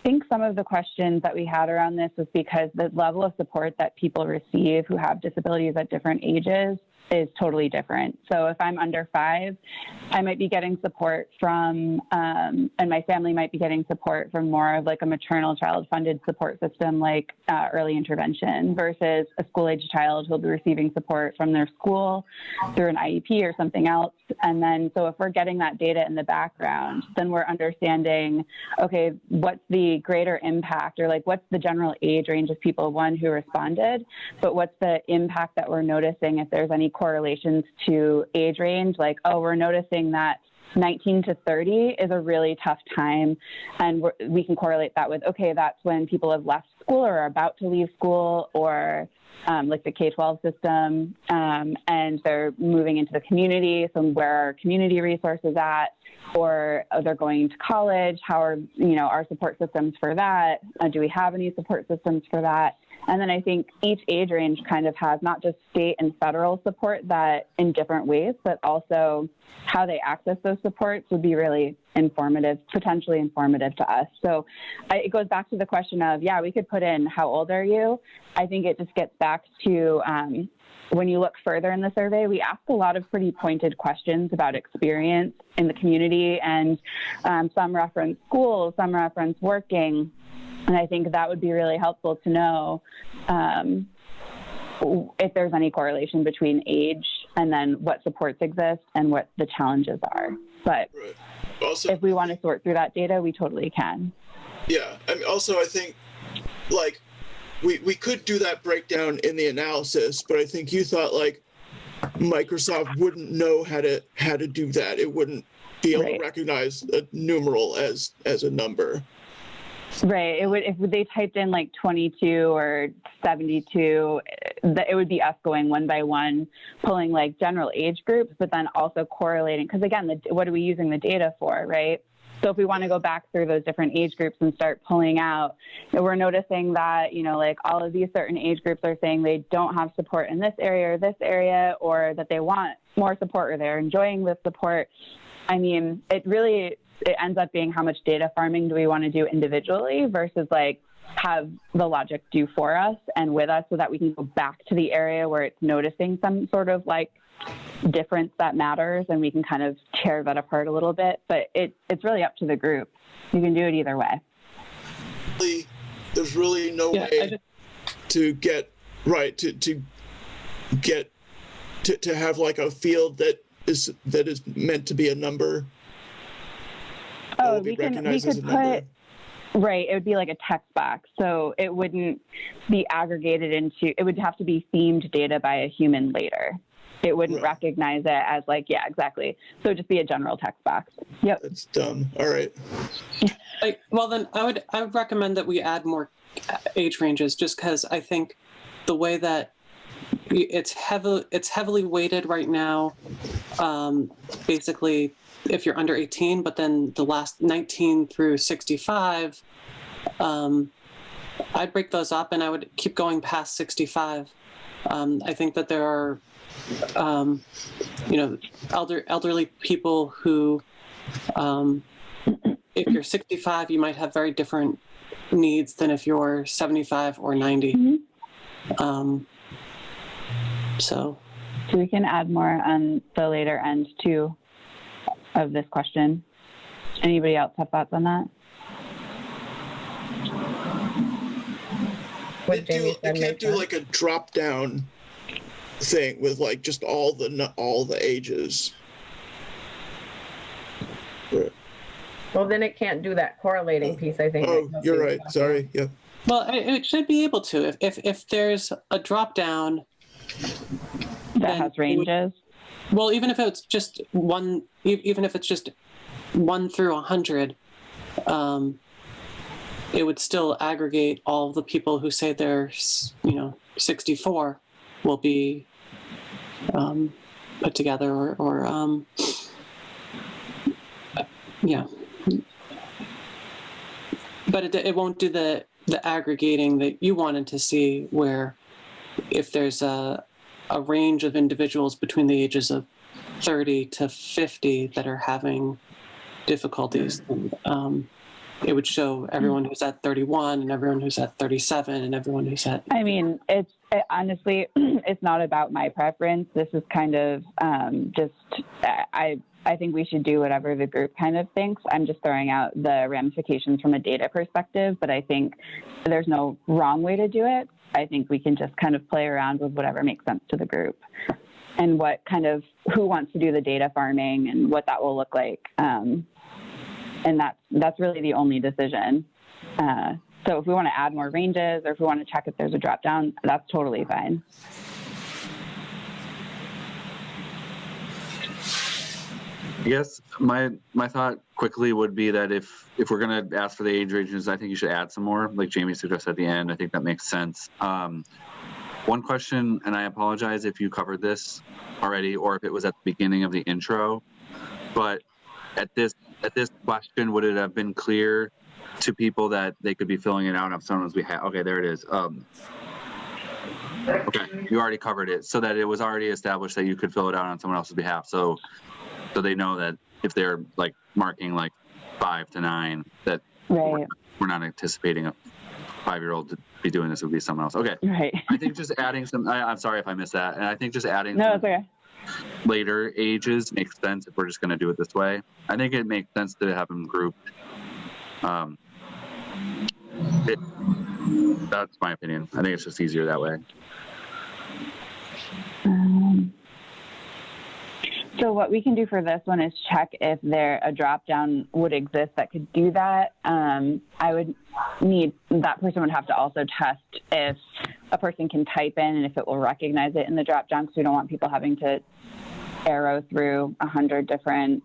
S4: think some of the questions that we had around this was because the level of support that people receive who have disabilities at different ages is totally different. So if I'm under 5, I might be getting support from, and my family might be getting support from more of like a maternal child funded support system, like early intervention, versus a school-age child who'll be receiving support from their school through an IEP or something else. And then, so if we're getting that data in the background, then we're understanding, okay, what's the greater impact, or like what's the general age range of people, one, who responded, but what's the impact that we're noticing if there's any correlations to age range, like, oh, we're noticing that 19 to 30 is a really tough time, and we can correlate that with, okay, that's when people have left school or are about to leave school, or like the K-12 system, and they're moving into the community, so where are community resources at, or they're going to college, how are our support systems for that, do we have any support systems for that? And then I think each age range kind of has not just state and federal support that in different ways, but also how they access those supports would be really informative, potentially informative to us. So it goes back to the question of, we could put in, how old are you? I think it just gets back to when you look further in the survey, we ask a lot of pretty pointed questions about experience in the community, and some reference schools, some reference working. And I think that would be really helpful to know if there's any correlation between age and then what supports exist and what the challenges are. But
S2: also,
S4: if we want to sort through that data, we totally can.
S2: Yeah. I mean, also, I think, like, we could do that breakdown in the analysis, but I think you thought, like, Microsoft wouldn't know how to do that. It wouldn't be able to recognize a numeral as a number.
S4: Right. It would, if they typed in like 22 or 72, it would be us going one by one, pulling like general age groups, but then also correlating. Because again, what are we using the data for, right? So if we want to go back through those different age groups and start pulling out, we're noticing that, like all of these certain age groups are saying they don't have support in this area, or that they want more support, or they're enjoying the support. I mean, it ends up being how much data farming do we want to do individually versus like have the logic do for us and with us, so that we can go back to the area where it's noticing some sort of like difference that matters, and we can kind of tear that apart a little bit. But it's really up to the group. You can do it either way.
S2: There's really no way to get to have like a field that is meant to be a number.
S4: Oh, we could put, right, it would be like a text box. So it wouldn't be aggregated into, it would have to be themed data by a human later. It wouldn't recognize it as like, exactly. So it'd just be a general text box. Yep.
S2: That's dumb. All right.
S5: Well, then I would recommend that we add more age ranges, just because I think the way that it's heavily weighted right now, basically, if you're under 18, but then the last 19 through 65, I'd break those up and I would keep going past 65. I think that there are, elderly people who, if you're 65, you might have very different needs than if you're 75 or 90.
S4: Mm-hmm.
S5: So
S4: we can add more on the later end too of this question. Anybody else have thoughts on that?
S2: You can't do like a drop down thing with like just all the ages. Right.
S1: Well, then it can't do that correlating piece, I think.
S2: Oh, you're right. Sorry. Yeah.
S5: Well, it should be able to. If there's a drop down
S4: that has ranges.
S5: Well, even if it's just one, even if it's just 1 through 100, it would still aggregate all of the people who say they're, 64 will be put together or yeah. But it won't do the aggregating that you wanted to see, where if there's a range of individuals between the ages of 30 to 50 that are having difficulties, it would show everyone who's at 31 and everyone who's at 37 and everyone who's at...
S4: I mean, honestly, it's not about my preference. This is kind of I think we should do whatever the group kind of thinks. I'm just throwing out the ramifications from a data perspective, but I think there's no wrong way to do it. I think we can just kind of play around with whatever makes sense to the group and who wants to do the data farming and what that will look like. And that's really the only decision. So if we want to add more ranges or if we want to check if there's a drop down, that's totally fine.
S6: I guess my thought quickly would be that if we're going to ask for the age ranges, I think you should add some more, like Jamie suggested at the end. I think that makes sense. One question, and I apologize if you covered this already or if it was at the beginning of the intro, but at this question, would it have been clear to people that they could be filling it out on someone's behalf? Okay, there it is. Okay, you already covered it, so that it was already established that you could fill it out on someone else's behalf. So they know that if they're like marking like 5 to 9, that
S4: right.
S6: we're not anticipating a 5-year-old to be doing this. It would be someone else. Okay.
S4: Right.
S6: I think just adding some, I'm sorry if I missed that. And I think just adding
S4: no, it's okay.
S6: later ages makes sense if we're just going to do it this way. I think it makes sense to have them grouped. That's my opinion. I think it's just easier that way.
S4: So what we can do for this one is check if a drop down would exist that could do that. I would need, that person would have to also test if a person can type in and if it will recognize it in the drop down, because we don't want people having to arrow through 100 different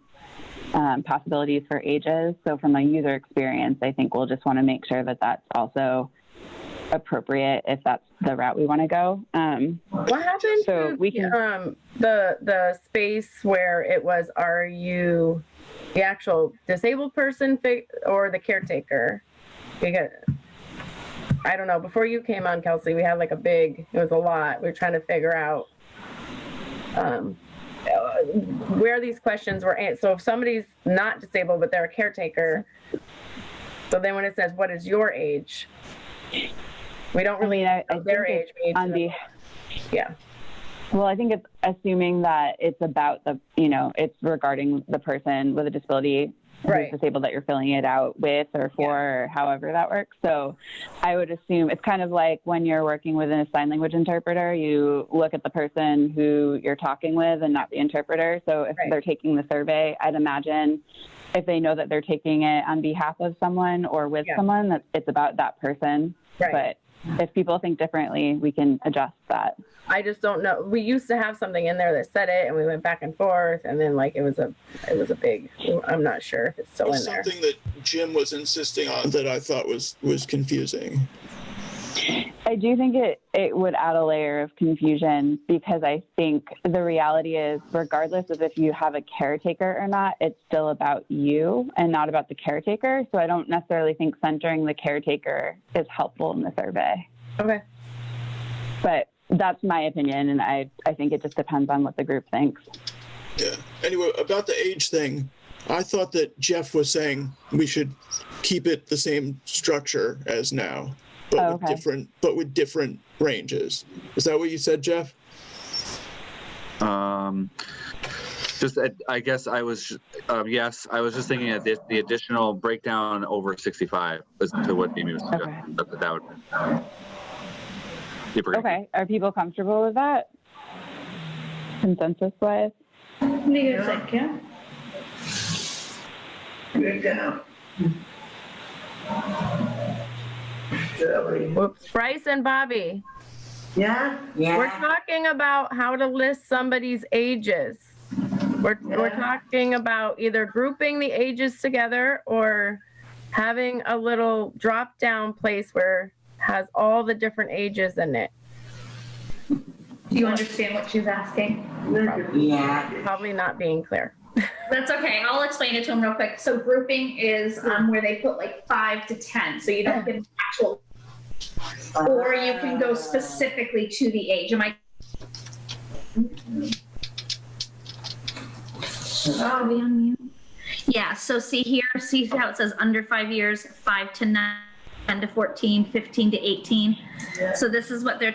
S4: possibilities for ages. So from a user experience, I think we'll just want to make sure that that's also appropriate if that's the route we want to go.
S1: What happened to
S4: we can,
S1: the space where it was, are you the actual disabled person or the caretaker? Because I don't know, before you came on, Kelsey, we had like it was a lot. We were trying to figure out where these questions were answered. So if somebody's not disabled, but they're a caretaker, so then when it says, what is your age? We don't really know their age. Yeah.
S4: Well, I think it's assuming that it's about it's regarding the person with a disability who's disabled that you're filling it out with or for, or however that works. So I would assume it's kind of like when you're working with a sign language interpreter, you look at the person who you're talking with and not the interpreter. So if they're taking the survey, I'd imagine if they know that they're taking it on behalf of someone or with someone, that it's about that person.
S1: Right.
S4: But if people think differently, we can adjust that.
S1: I just don't know. We used to have something in there that said it, and we went back and forth, and then it was a big. I'm not sure if it's still in there.
S2: Something that Jim was insisting on that I thought was confusing.
S4: I do think it would add a layer of confusion, because I think the reality is, regardless of if you have a caretaker or not, it's still about you and not about the caretaker. So I don't necessarily think centering the caretaker is helpful in the survey.
S1: Okay.
S4: But that's my opinion, and I think it just depends on what the group thinks.
S2: Yeah. Anyway, about the age thing, I thought that Jeff was saying we should keep it the same structure as now. But with different ranges. Is that what you said, Jeff?
S6: I guess I was, yes, I was just thinking of the additional breakdown over 65 as to what Amy was suggesting.
S4: Okay. Are people comfortable with that? Consensus-wise?
S3: Give me a second. Good down.
S1: Whoops. Bryce and Bobby.
S3: Yeah?
S1: We're talking about how to list somebody's ages. We're talking about either grouping the ages together or having a little drop down place where has all the different ages in it.
S3: Do you understand what she's asking?
S7: Yeah.
S1: Probably not being clear.
S3: That's okay. I'll explain it to him real quick. So grouping is where they put like 5 to 10. So you don't get an actual, or you can go specifically to the age. Am I? Oh, we on mute? Yeah. So see here, see how it says under 5 years, 5 to 9, 10 to 14, 15 to 18. So this is what they're.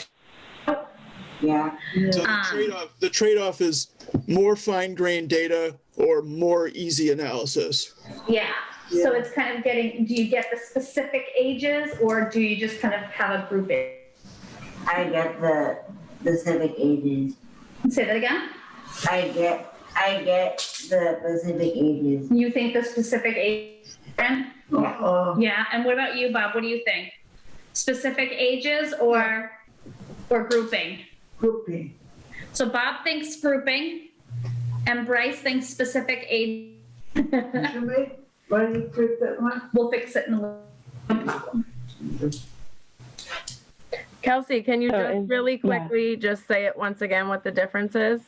S7: Yeah.
S2: So the trade-off is more fine-grained data or more easy analysis.
S3: Yeah. So it's kind of getting, do you get the specific ages or do you just kind of have a grouping?
S7: I get the specific ages.
S3: Say that again?
S7: I get the specific ages.
S3: You think the specific age? Yeah. And what about you, Bob? What do you think? Specific ages or grouping?
S7: Grouping.
S3: So Bob thinks grouping and Bryce thinks specific age.
S7: Why do you put that one?
S3: We'll fix it in a little.
S1: Kelsey, can you
S4: So
S1: just really quickly just say it once again what the difference is?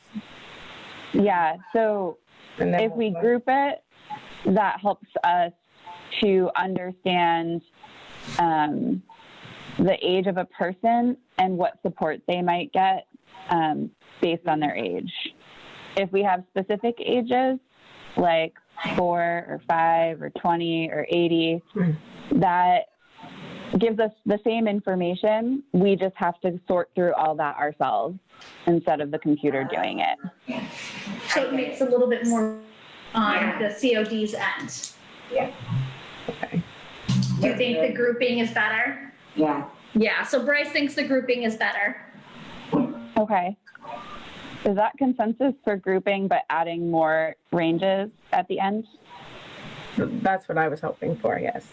S4: Yeah, so
S1: And then
S4: if we group it, that helps us to understand the age of a person and what support they might get based on their age. If we have specific ages, like 4 or 5 or 20 or 80, that gives us the same information. We just have to sort through all that ourselves instead of the computer doing it.
S3: So it makes a little bit more on the COD's end.
S7: Yeah.
S1: Okay.
S3: Do you think the grouping is better?
S7: Yeah.
S3: Yeah, so Bryce thinks the grouping is better.
S4: Okay. Is that consensus for grouping but adding more ranges at the end?
S1: That's what I was hoping for, yes.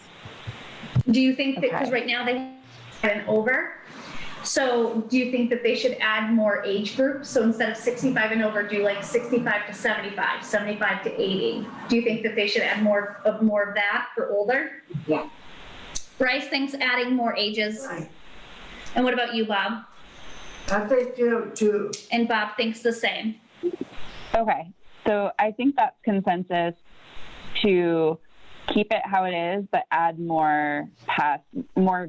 S3: Do you think that, because
S4: Okay.
S3: right now they have an over, so do you think that they should add more age groups? So instead of 65 and over, do like 65 to 75, 75 to 80? Do you think that they should add more of that for older?
S7: Yeah.
S3: Bryce thinks adding more ages. And what about you, Bob?
S7: I think you too.
S3: And Bob thinks the same.
S4: Okay. So I think that's consensus to keep it how it is, but add more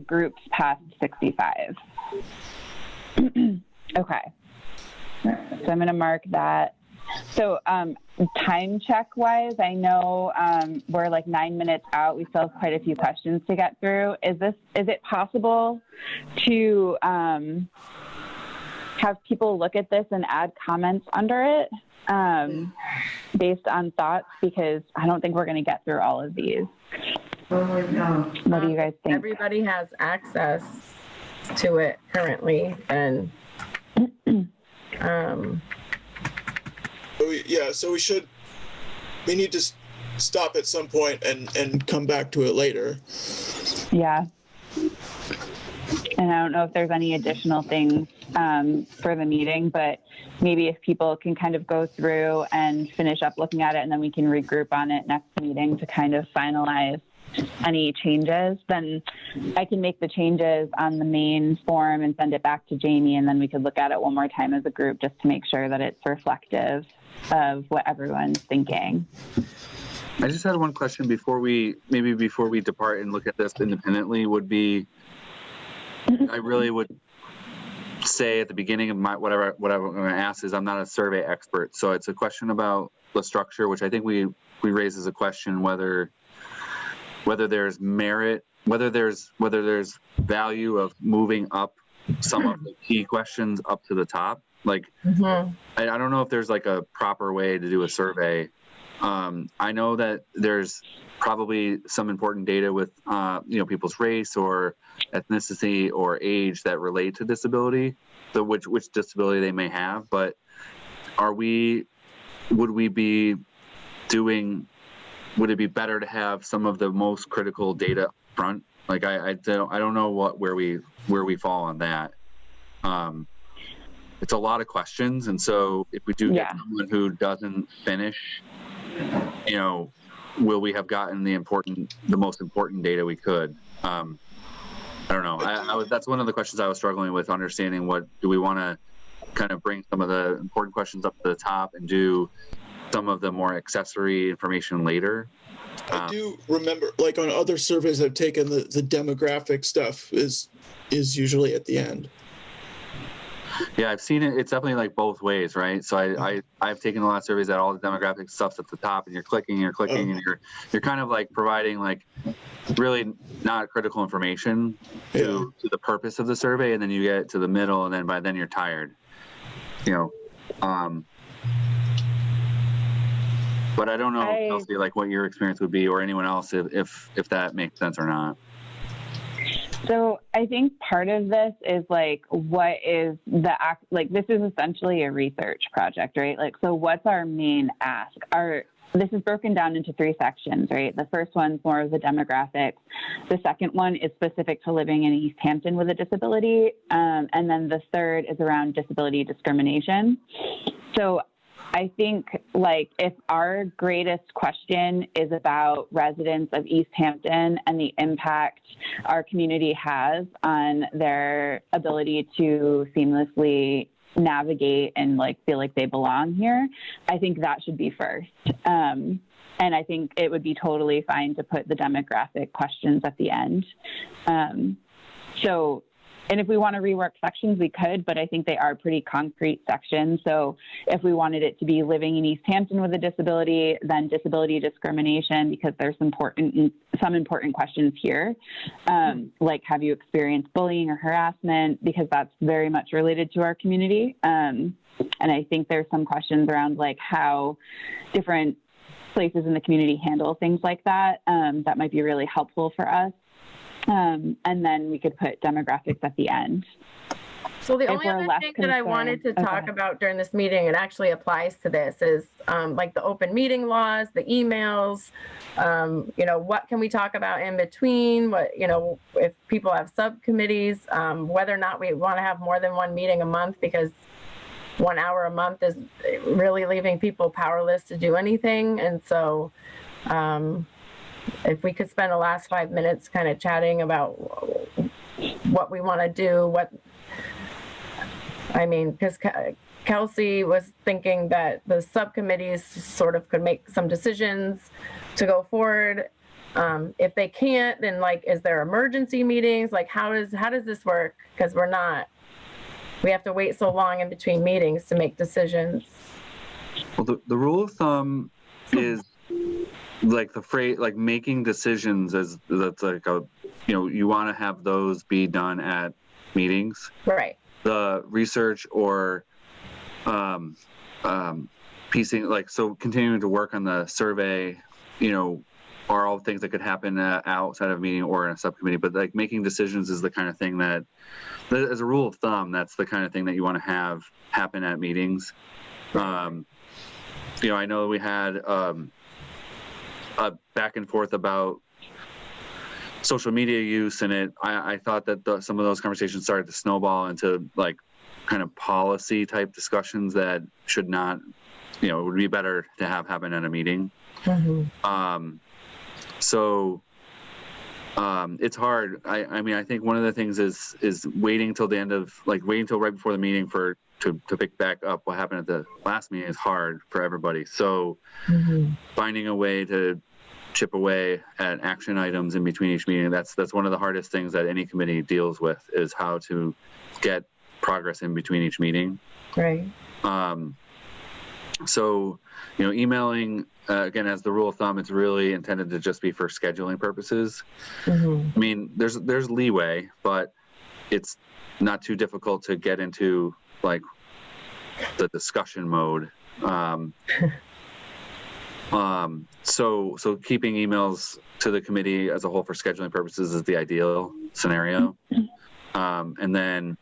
S4: groups past 65. Okay. So I'm going to mark that. So time check wise, I know we're like 9 minutes out. We still have quite a few questions to get through. Is it possible to have people look at this and add comments under it based on thoughts? Because I don't think we're going to get through all of these.
S7: Oh, no.
S4: What do you guys think?
S1: Everybody has access to it currently, and
S2: So we need to stop at some point and come back to it later.
S4: Yeah. And I don't know if there's any additional things for the meeting, but maybe if people can kind of go through and finish up looking at it, and then we can regroup on it next meeting to kind of finalize any changes, then I can make the changes on the main form and send it back to Jamie, and then we could look at it one more time as a group just to make sure that it's reflective of what everyone's thinking.
S6: I just had one question before we depart and look at this independently. I really would say at the beginning of what I'm going to ask is, I'm not a survey expert, so it's a question about the structure, which I think we raised as a question, whether there's merit, whether there's value of moving up some of the key questions up to the top. Like, I don't know if there's like a proper way to do a survey. I know that there's probably some important data with people's race or ethnicity or age that relate to disability, so which disability they may have. But would it be better to have some of the most critical data up front? Like, I don't know where we fall on that. it's a lot of questions. And so if we do get someone who doesn't finish, you know, will we have gotten the most important data we could? I don't know. That's one of the questions I was struggling with, understanding what do we want to kind of bring some of the important questions up to the top and do some of the more accessory information later.
S2: I do remember, like on other surveys I've taken, the demographic stuff is usually at the end.
S6: Yeah, I've seen it. It's definitely like both ways, right? So I've taken a lot of surveys that all the demographic stuff's at the top, and you're clicking, and you're kind of like providing like really not critical information to the purpose of the survey, and then you get to the middle, and then by then you're tired, you know. But I don't know, Kelsey, like what your experience would be, or anyone else, if that makes sense or not.
S4: So I think part of this is like, what is like, this is essentially a research project, right? Like, so what's our main ask? This is broken down into 3 sections, right? The first one's more of the demographics. The second one is specific to living in Easthampton with a disability. And then the third is around disability discrimination. So I think, like, if our greatest question is about residents of Easthampton and the impact our community has on their ability to seamlessly navigate and like feel like they belong here, I think that should be first. And I think it would be totally fine to put the demographic questions at the end. And if we want to rework sections, we could, but I think they are pretty concrete sections. So if we wanted it to be living in Easthampton with a disability, then disability discrimination, because there's some important questions here, like have you experienced bullying or harassment, because that's very much related to our community. And I think there's some questions around like how different places in the community handle things like that, that might be really helpful for us. And then we could put demographics at the end.
S1: So the only other thing that I wanted to talk about during this meeting, it actually applies to this, is like the open meeting laws, the emails, you know, what can we talk about in between, what, you know, if people have subcommittees, whether or not we want to have more than one meeting a month, because 1 hour a month is really leaving people powerless to do anything. And so, if we could spend the last 5 minutes kind of chatting about what we want to do, because Kelsey was thinking that the subcommittees sort of could make some decisions to go forward. If they can't, then like, is there emergency meetings? Like, how does this work? Because we have to wait so long in between meetings to make decisions.
S6: Well, the rule of thumb is like the phrase, like making decisions, that's like a, you know, you want to have those be done at meetings.
S1: Right.
S6: The research or piecing, like, so continuing to work on the survey, you know, are all things that could happen outside of a meeting or in a subcommittee. But like making decisions is the kind of thing that, as a rule of thumb, that's the kind of thing that you want to have happen at meetings. You know, I know we had a back and forth about social media use, and I thought that some of those conversations started to snowball into like kind of policy type discussions that should not, you know, it would be better to have happen at a meeting. Mm-hmm. It's hard. I mean, I think one of the things is waiting till the end of, like, waiting till right before the meeting to pick back up what happened at the last meeting is hard for everybody. So finding a way to chip away at action items in between each meeting, that's one of the hardest things that any committee deals with, is how to get progress in between each meeting.
S1: Right.
S6: So, you know, emailing, again, as the rule of thumb, it's really intended to just be for scheduling purposes. I mean, there's leeway, but it's not too difficult to get into like the discussion mode. So keeping emails to the committee as a whole for scheduling purposes is the ideal scenario. And then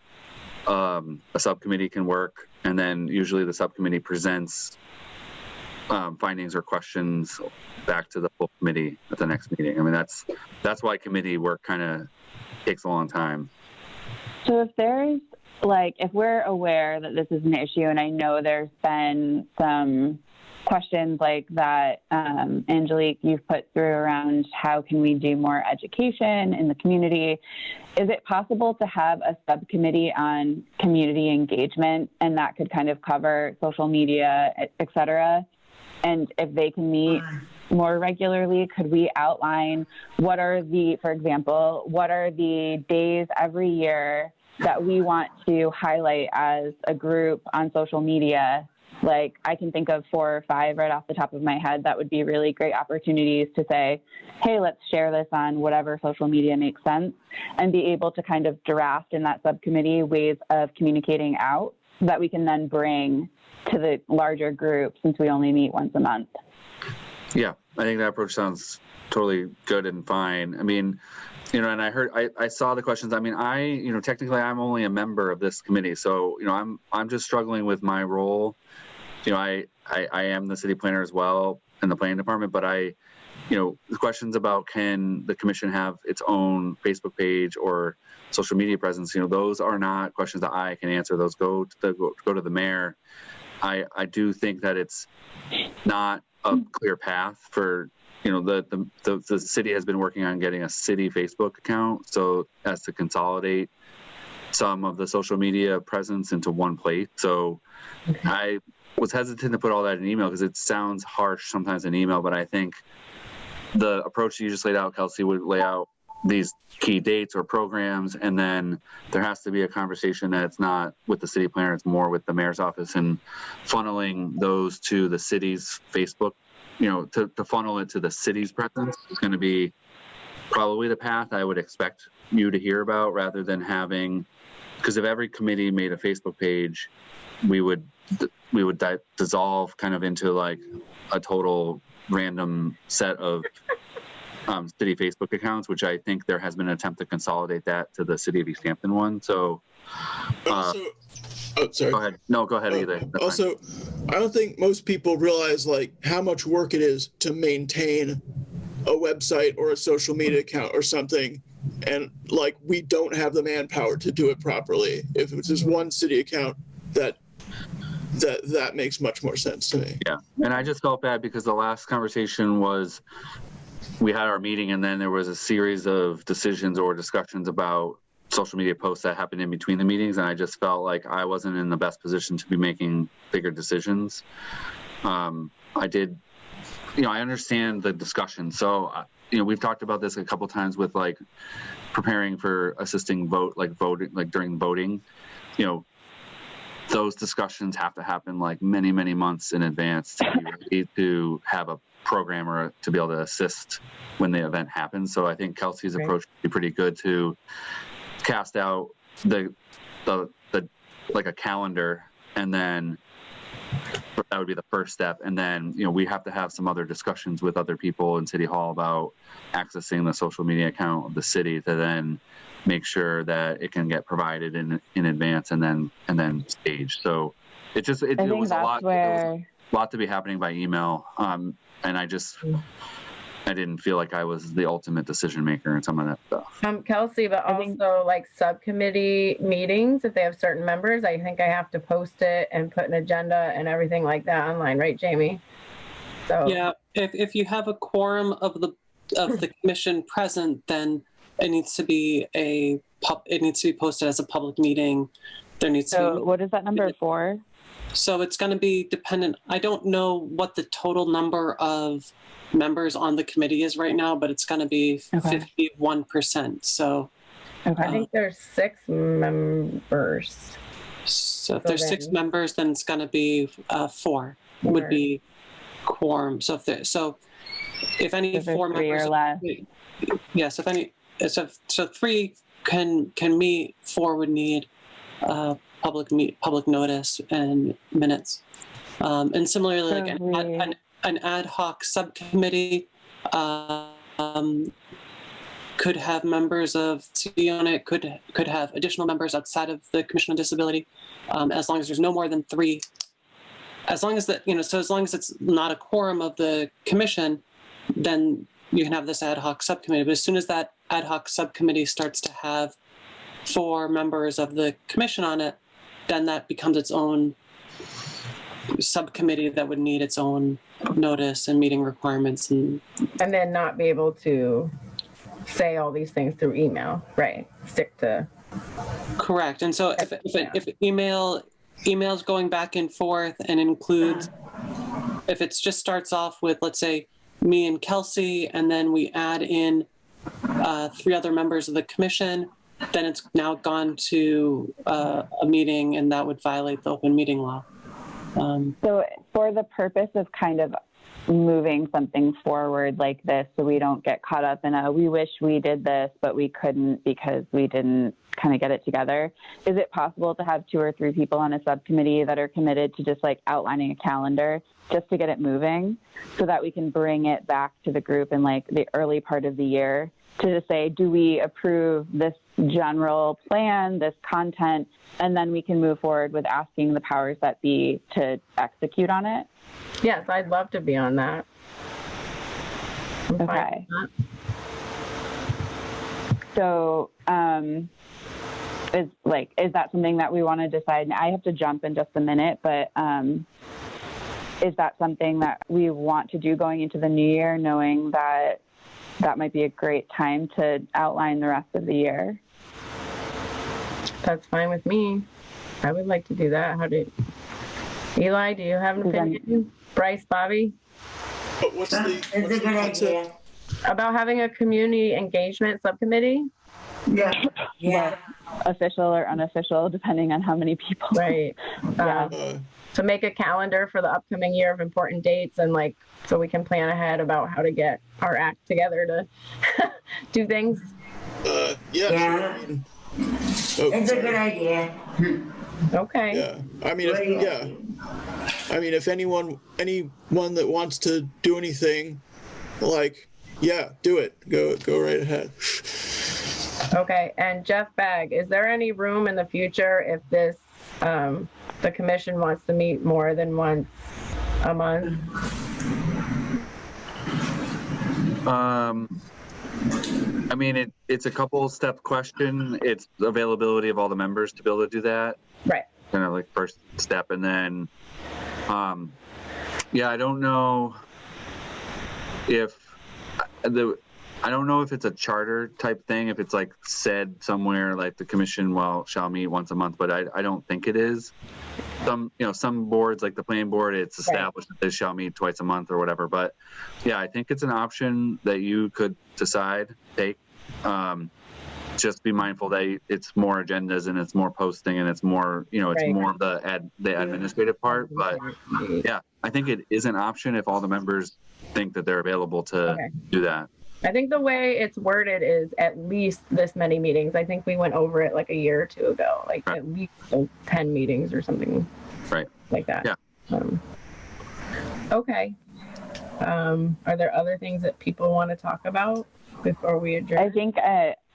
S6: a subcommittee can work, and then usually the subcommittee presents findings or questions back to the full committee at the next meeting. I mean, that's why committee work kind of takes a long time.
S4: So if there's like, if we're aware that this is an issue, and I know there's been some questions like that, Angelique, you've put through around how can we do more education in the community. Is it possible to have a subcommittee on community engagement, and that could kind of cover social media, et cetera? And if they can meet more regularly, could we outline for example, what are the days every year that we want to highlight as a group on social media? Like, I can think of 4 or 5 right off the top of my head that would be really great opportunities to say, hey, let's share this on whatever social media makes sense, and be able to kind of draft in that subcommittee ways of communicating out that we can then bring to the larger group, since we only meet once a month.
S6: Yeah, I think that approach sounds totally good and fine. I mean, and I saw the questions. I mean, technically I'm only a member of this committee, so, I'm just struggling with my role. I am the city planner as well in the planning department, but the questions about can the commission have its own Facebook page or social media presence, those are not questions that I can answer. Those go to the mayor. I do think that it's not a clear path for, the city has been working on getting a city Facebook account, so as to consolidate some of the social media presence into one place. So I was hesitant to put all that in email because it sounds harsh sometimes in email, but I think the approach you just laid out, Kelsey, would lay out these key dates or programs, and then there has to be a conversation that's not with the city planner, it's more with the mayor's office, and funneling those to the city's Facebook, to funnel it to the city's presence is going to be probably the path I would expect you to hear about, rather than having, because if every committee made a Facebook page, we would dissolve kind of into like a total random set of city Facebook accounts, which I think there has been an attempt to consolidate that to the city of Easthampton one. So,
S2: sorry.
S6: Go ahead. No, go ahead either. That's
S2: also, fine. I don't think most people realize like how much work it is to maintain a website or a social media account or something. And like, we don't have the manpower to do it properly. If it's just one city account, that makes much more sense to me.
S6: Yeah. And I just felt bad because the last conversation was, we had our meeting and then there was a series of decisions or discussions about social media posts that happened in between the meetings. And I just felt like I wasn't in the best position to be making bigger decisions. I understand the discussion. So, we've talked about this a couple times with like preparing for assisting voting, like during voting, those discussions have to happen like many, many months in advance to be ready to have a programmer to be able to assist when the event happens. So I think Kelsey's approach would be pretty good to cast out the like a calendar, and then that would be the first step. And then, we have to have some other discussions with other people in City Hall about accessing the social media account of the city to then make sure that it can get provided in advance and then staged. So it was a lot to be happening by email. And I didn't feel like I was the ultimate decision maker in some of that stuff.
S1: Kelsey, but also like subcommittee meetings, if they have certain members, I think I have to post it and put an agenda and everything like that online, right, Jamie? So
S5: yeah, if you have a quorum of the commission present, then it needs to be posted as a public meeting. There needs to be.
S4: What is that number for?
S5: So it's going to be dependent. I don't know what the total number of members on the committee is right now, but it's going to be 51%. So
S1: I think there's 6 members.
S5: So if there's 6 members, then it's going to be 4 would be quorum. So if any 4 members
S4: or less.
S5: Yes, so 3 can meet, 4 would need public notice and minutes. And similarly, like an ad hoc subcommittee could have members of CD on it, could have additional members outside of the Commission on Disability, as long as there's no more than 3. As long as that, as long as it's not a quorum of the commission, then you can have this ad hoc subcommittee. But as soon as that ad hoc subcommittee starts to have for members of the commission on it, then that becomes its own subcommittee that would need its own notice and meeting requirements and
S1: then not be able to say all these things through email, right? Stick to.
S5: correct. And so if emails going back and forth and includes, if it just starts off with, let's say, me and Kelsey, and then we add in 3 other members of the commission, then it's now gone to a meeting, and that would violate the open meeting law.
S4: So for the purpose of kind of moving something forward like this, so we don't get caught up in we wish we did this, but we couldn't because we didn't kind of get it together. Is it possible to have 2 or 3 people on a subcommittee that are committed to just like outlining a calendar just to get it moving so that we can bring it back to the group in like the early part of the year to just say, do we approve this general plan, this content, and then we can move forward with asking the powers that be to execute on it?
S1: Yes, I'd love to be on that. I'm fine
S4: Okay.
S1: with that.
S4: So is that something that we want to decide? I have to jump in just a minute, but is that something that we want to do going into the new year, knowing that that might be a great time to outline the rest of the year?
S1: That's fine with me. I would like to do that. Eli, do you have an opinion? Bryce, Bobby?
S2: But what's
S7: It's a good idea.
S1: About having a community engagement subcommittee?
S7: Yeah, yeah.
S4: Official or unofficial, depending on how many people.
S1: Right. To make a calendar for the upcoming year of important dates and like, so we can plan ahead about how to get our act together to do things.
S2: Yeah.
S7: Yeah.
S2: I mean,
S7: It's a good idea.
S1: Okay.
S2: Yeah. I mean, if anyone that wants to do anything, like, yeah, do it. Go right ahead.
S1: Okay. And Jeff Bagg, is there any room in the future if this, the commission wants to meet more than once a month?
S6: I mean, it's a couple step question. It's the availability of all the members to be able to do that.
S1: Right.
S6: Kind of like first step. And then, I don't know if I don't know if it's a charter type thing, if it's like said somewhere like the commission shall meet once a month, but I don't think it is. Some boards like the planning board, it's established that they shall meet twice a month or whatever. But yeah, I think it's an option that you could take. Just be mindful that it's more agendas and it's more posting and it's more, it's more of the administrative part. But yeah, I think it is an option if all the members think that they're available to do that.
S1: I think the way it's worded is at least this many meetings. I think we went over it like a year or 2 ago, like at least 10 meetings or something like that.
S6: Yeah.
S1: Okay. Are there other things that people want to talk about before we adjourn?
S4: I think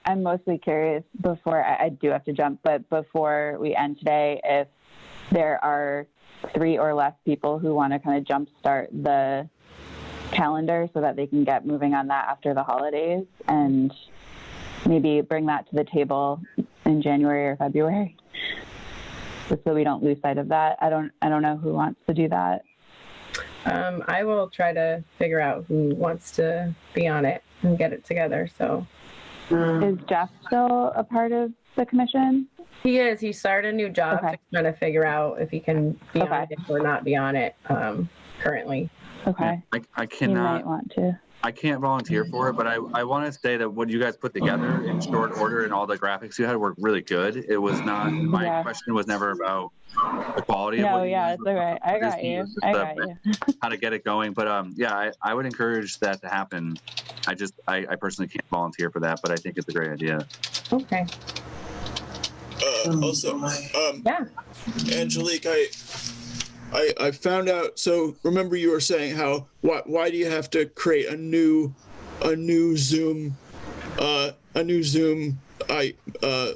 S4: I'm mostly curious before I do have to jump, but before we end today, if there are 3 or less people who want to kind of jumpstart the calendar so that they can get moving on that after the holidays and maybe bring that to the table in January or February, just so we don't lose sight of that. I don't know who wants to do that.
S1: I will try to figure out who wants to be on it and get it together. So
S4: is Jeff still a part of the commission?
S1: He is. He started a new job to kind of figure out if he can be on it or not be on it currently.
S4: Okay.
S6: I cannot.
S4: You might want to.
S6: I can't volunteer for it, but I want to say that what you guys put together in short order and all the graphics you had were really good. It was not, my question was never about the quality of what you
S4: it's all right. I got you.
S6: How to get it going. But I would encourage that to happen. I personally can't volunteer for that, but I think it's a great idea.
S1: Okay.
S2: Also, Angelique, I found out. So remember, you were saying how why do you have to create a new Zoom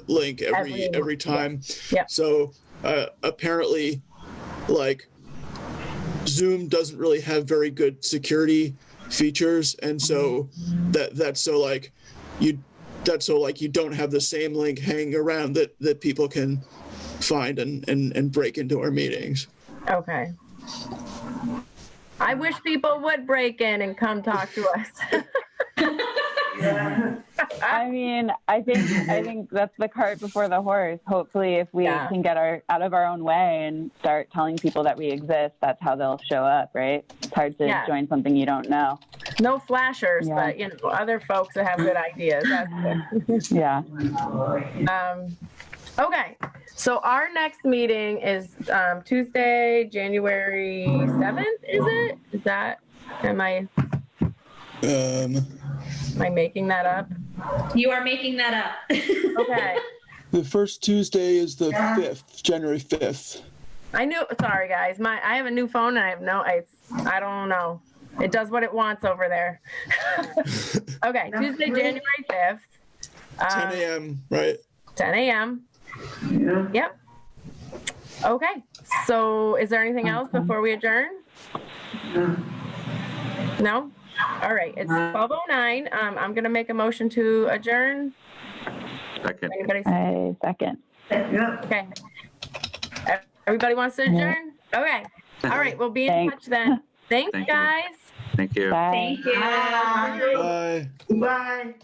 S2: link every time?
S1: Yeah.
S2: So apparently, like, Zoom doesn't really have very good security features, and so that's so like that's so like you don't have the same link hanging around that people can find and break into our meetings.
S1: Okay. I wish people would break in and come talk to us.
S4: I mean, I think that's the cart before the horse. Hopefully, if we can get out of our own way and start telling people that we exist, that's how they'll show up, right? It's hard to join something you don't know.
S1: No flashers, but you know, other folks that have good ideas. That's good.
S4: Yeah.
S1: Okay, so our next meeting is Tuesday, January 7th, is it? Is that, am I making that up?
S3: You are making that up.
S1: Okay.
S2: The first Tuesday is the 5th, January 5th.
S1: I knew, sorry guys, I have a new phone and I don't know. It does what it wants over there. Okay, Tuesday, January 5th.
S2: 10 a.m., right?
S1: 10 a.m. Yep. Okay, so is there anything else before we adjourn? No? All right, it's 12:09. I'm gonna make a motion to adjourn.
S6: Second.
S1: Anybody?
S4: I second.
S1: Okay. Everybody wants to adjourn? Okay. All right, we'll be in touch then. Thanks,
S6: Thank you.
S1: guys.
S6: Thank you.
S4: Bye.
S3: Thank you.
S2: Bye.
S7: Bye.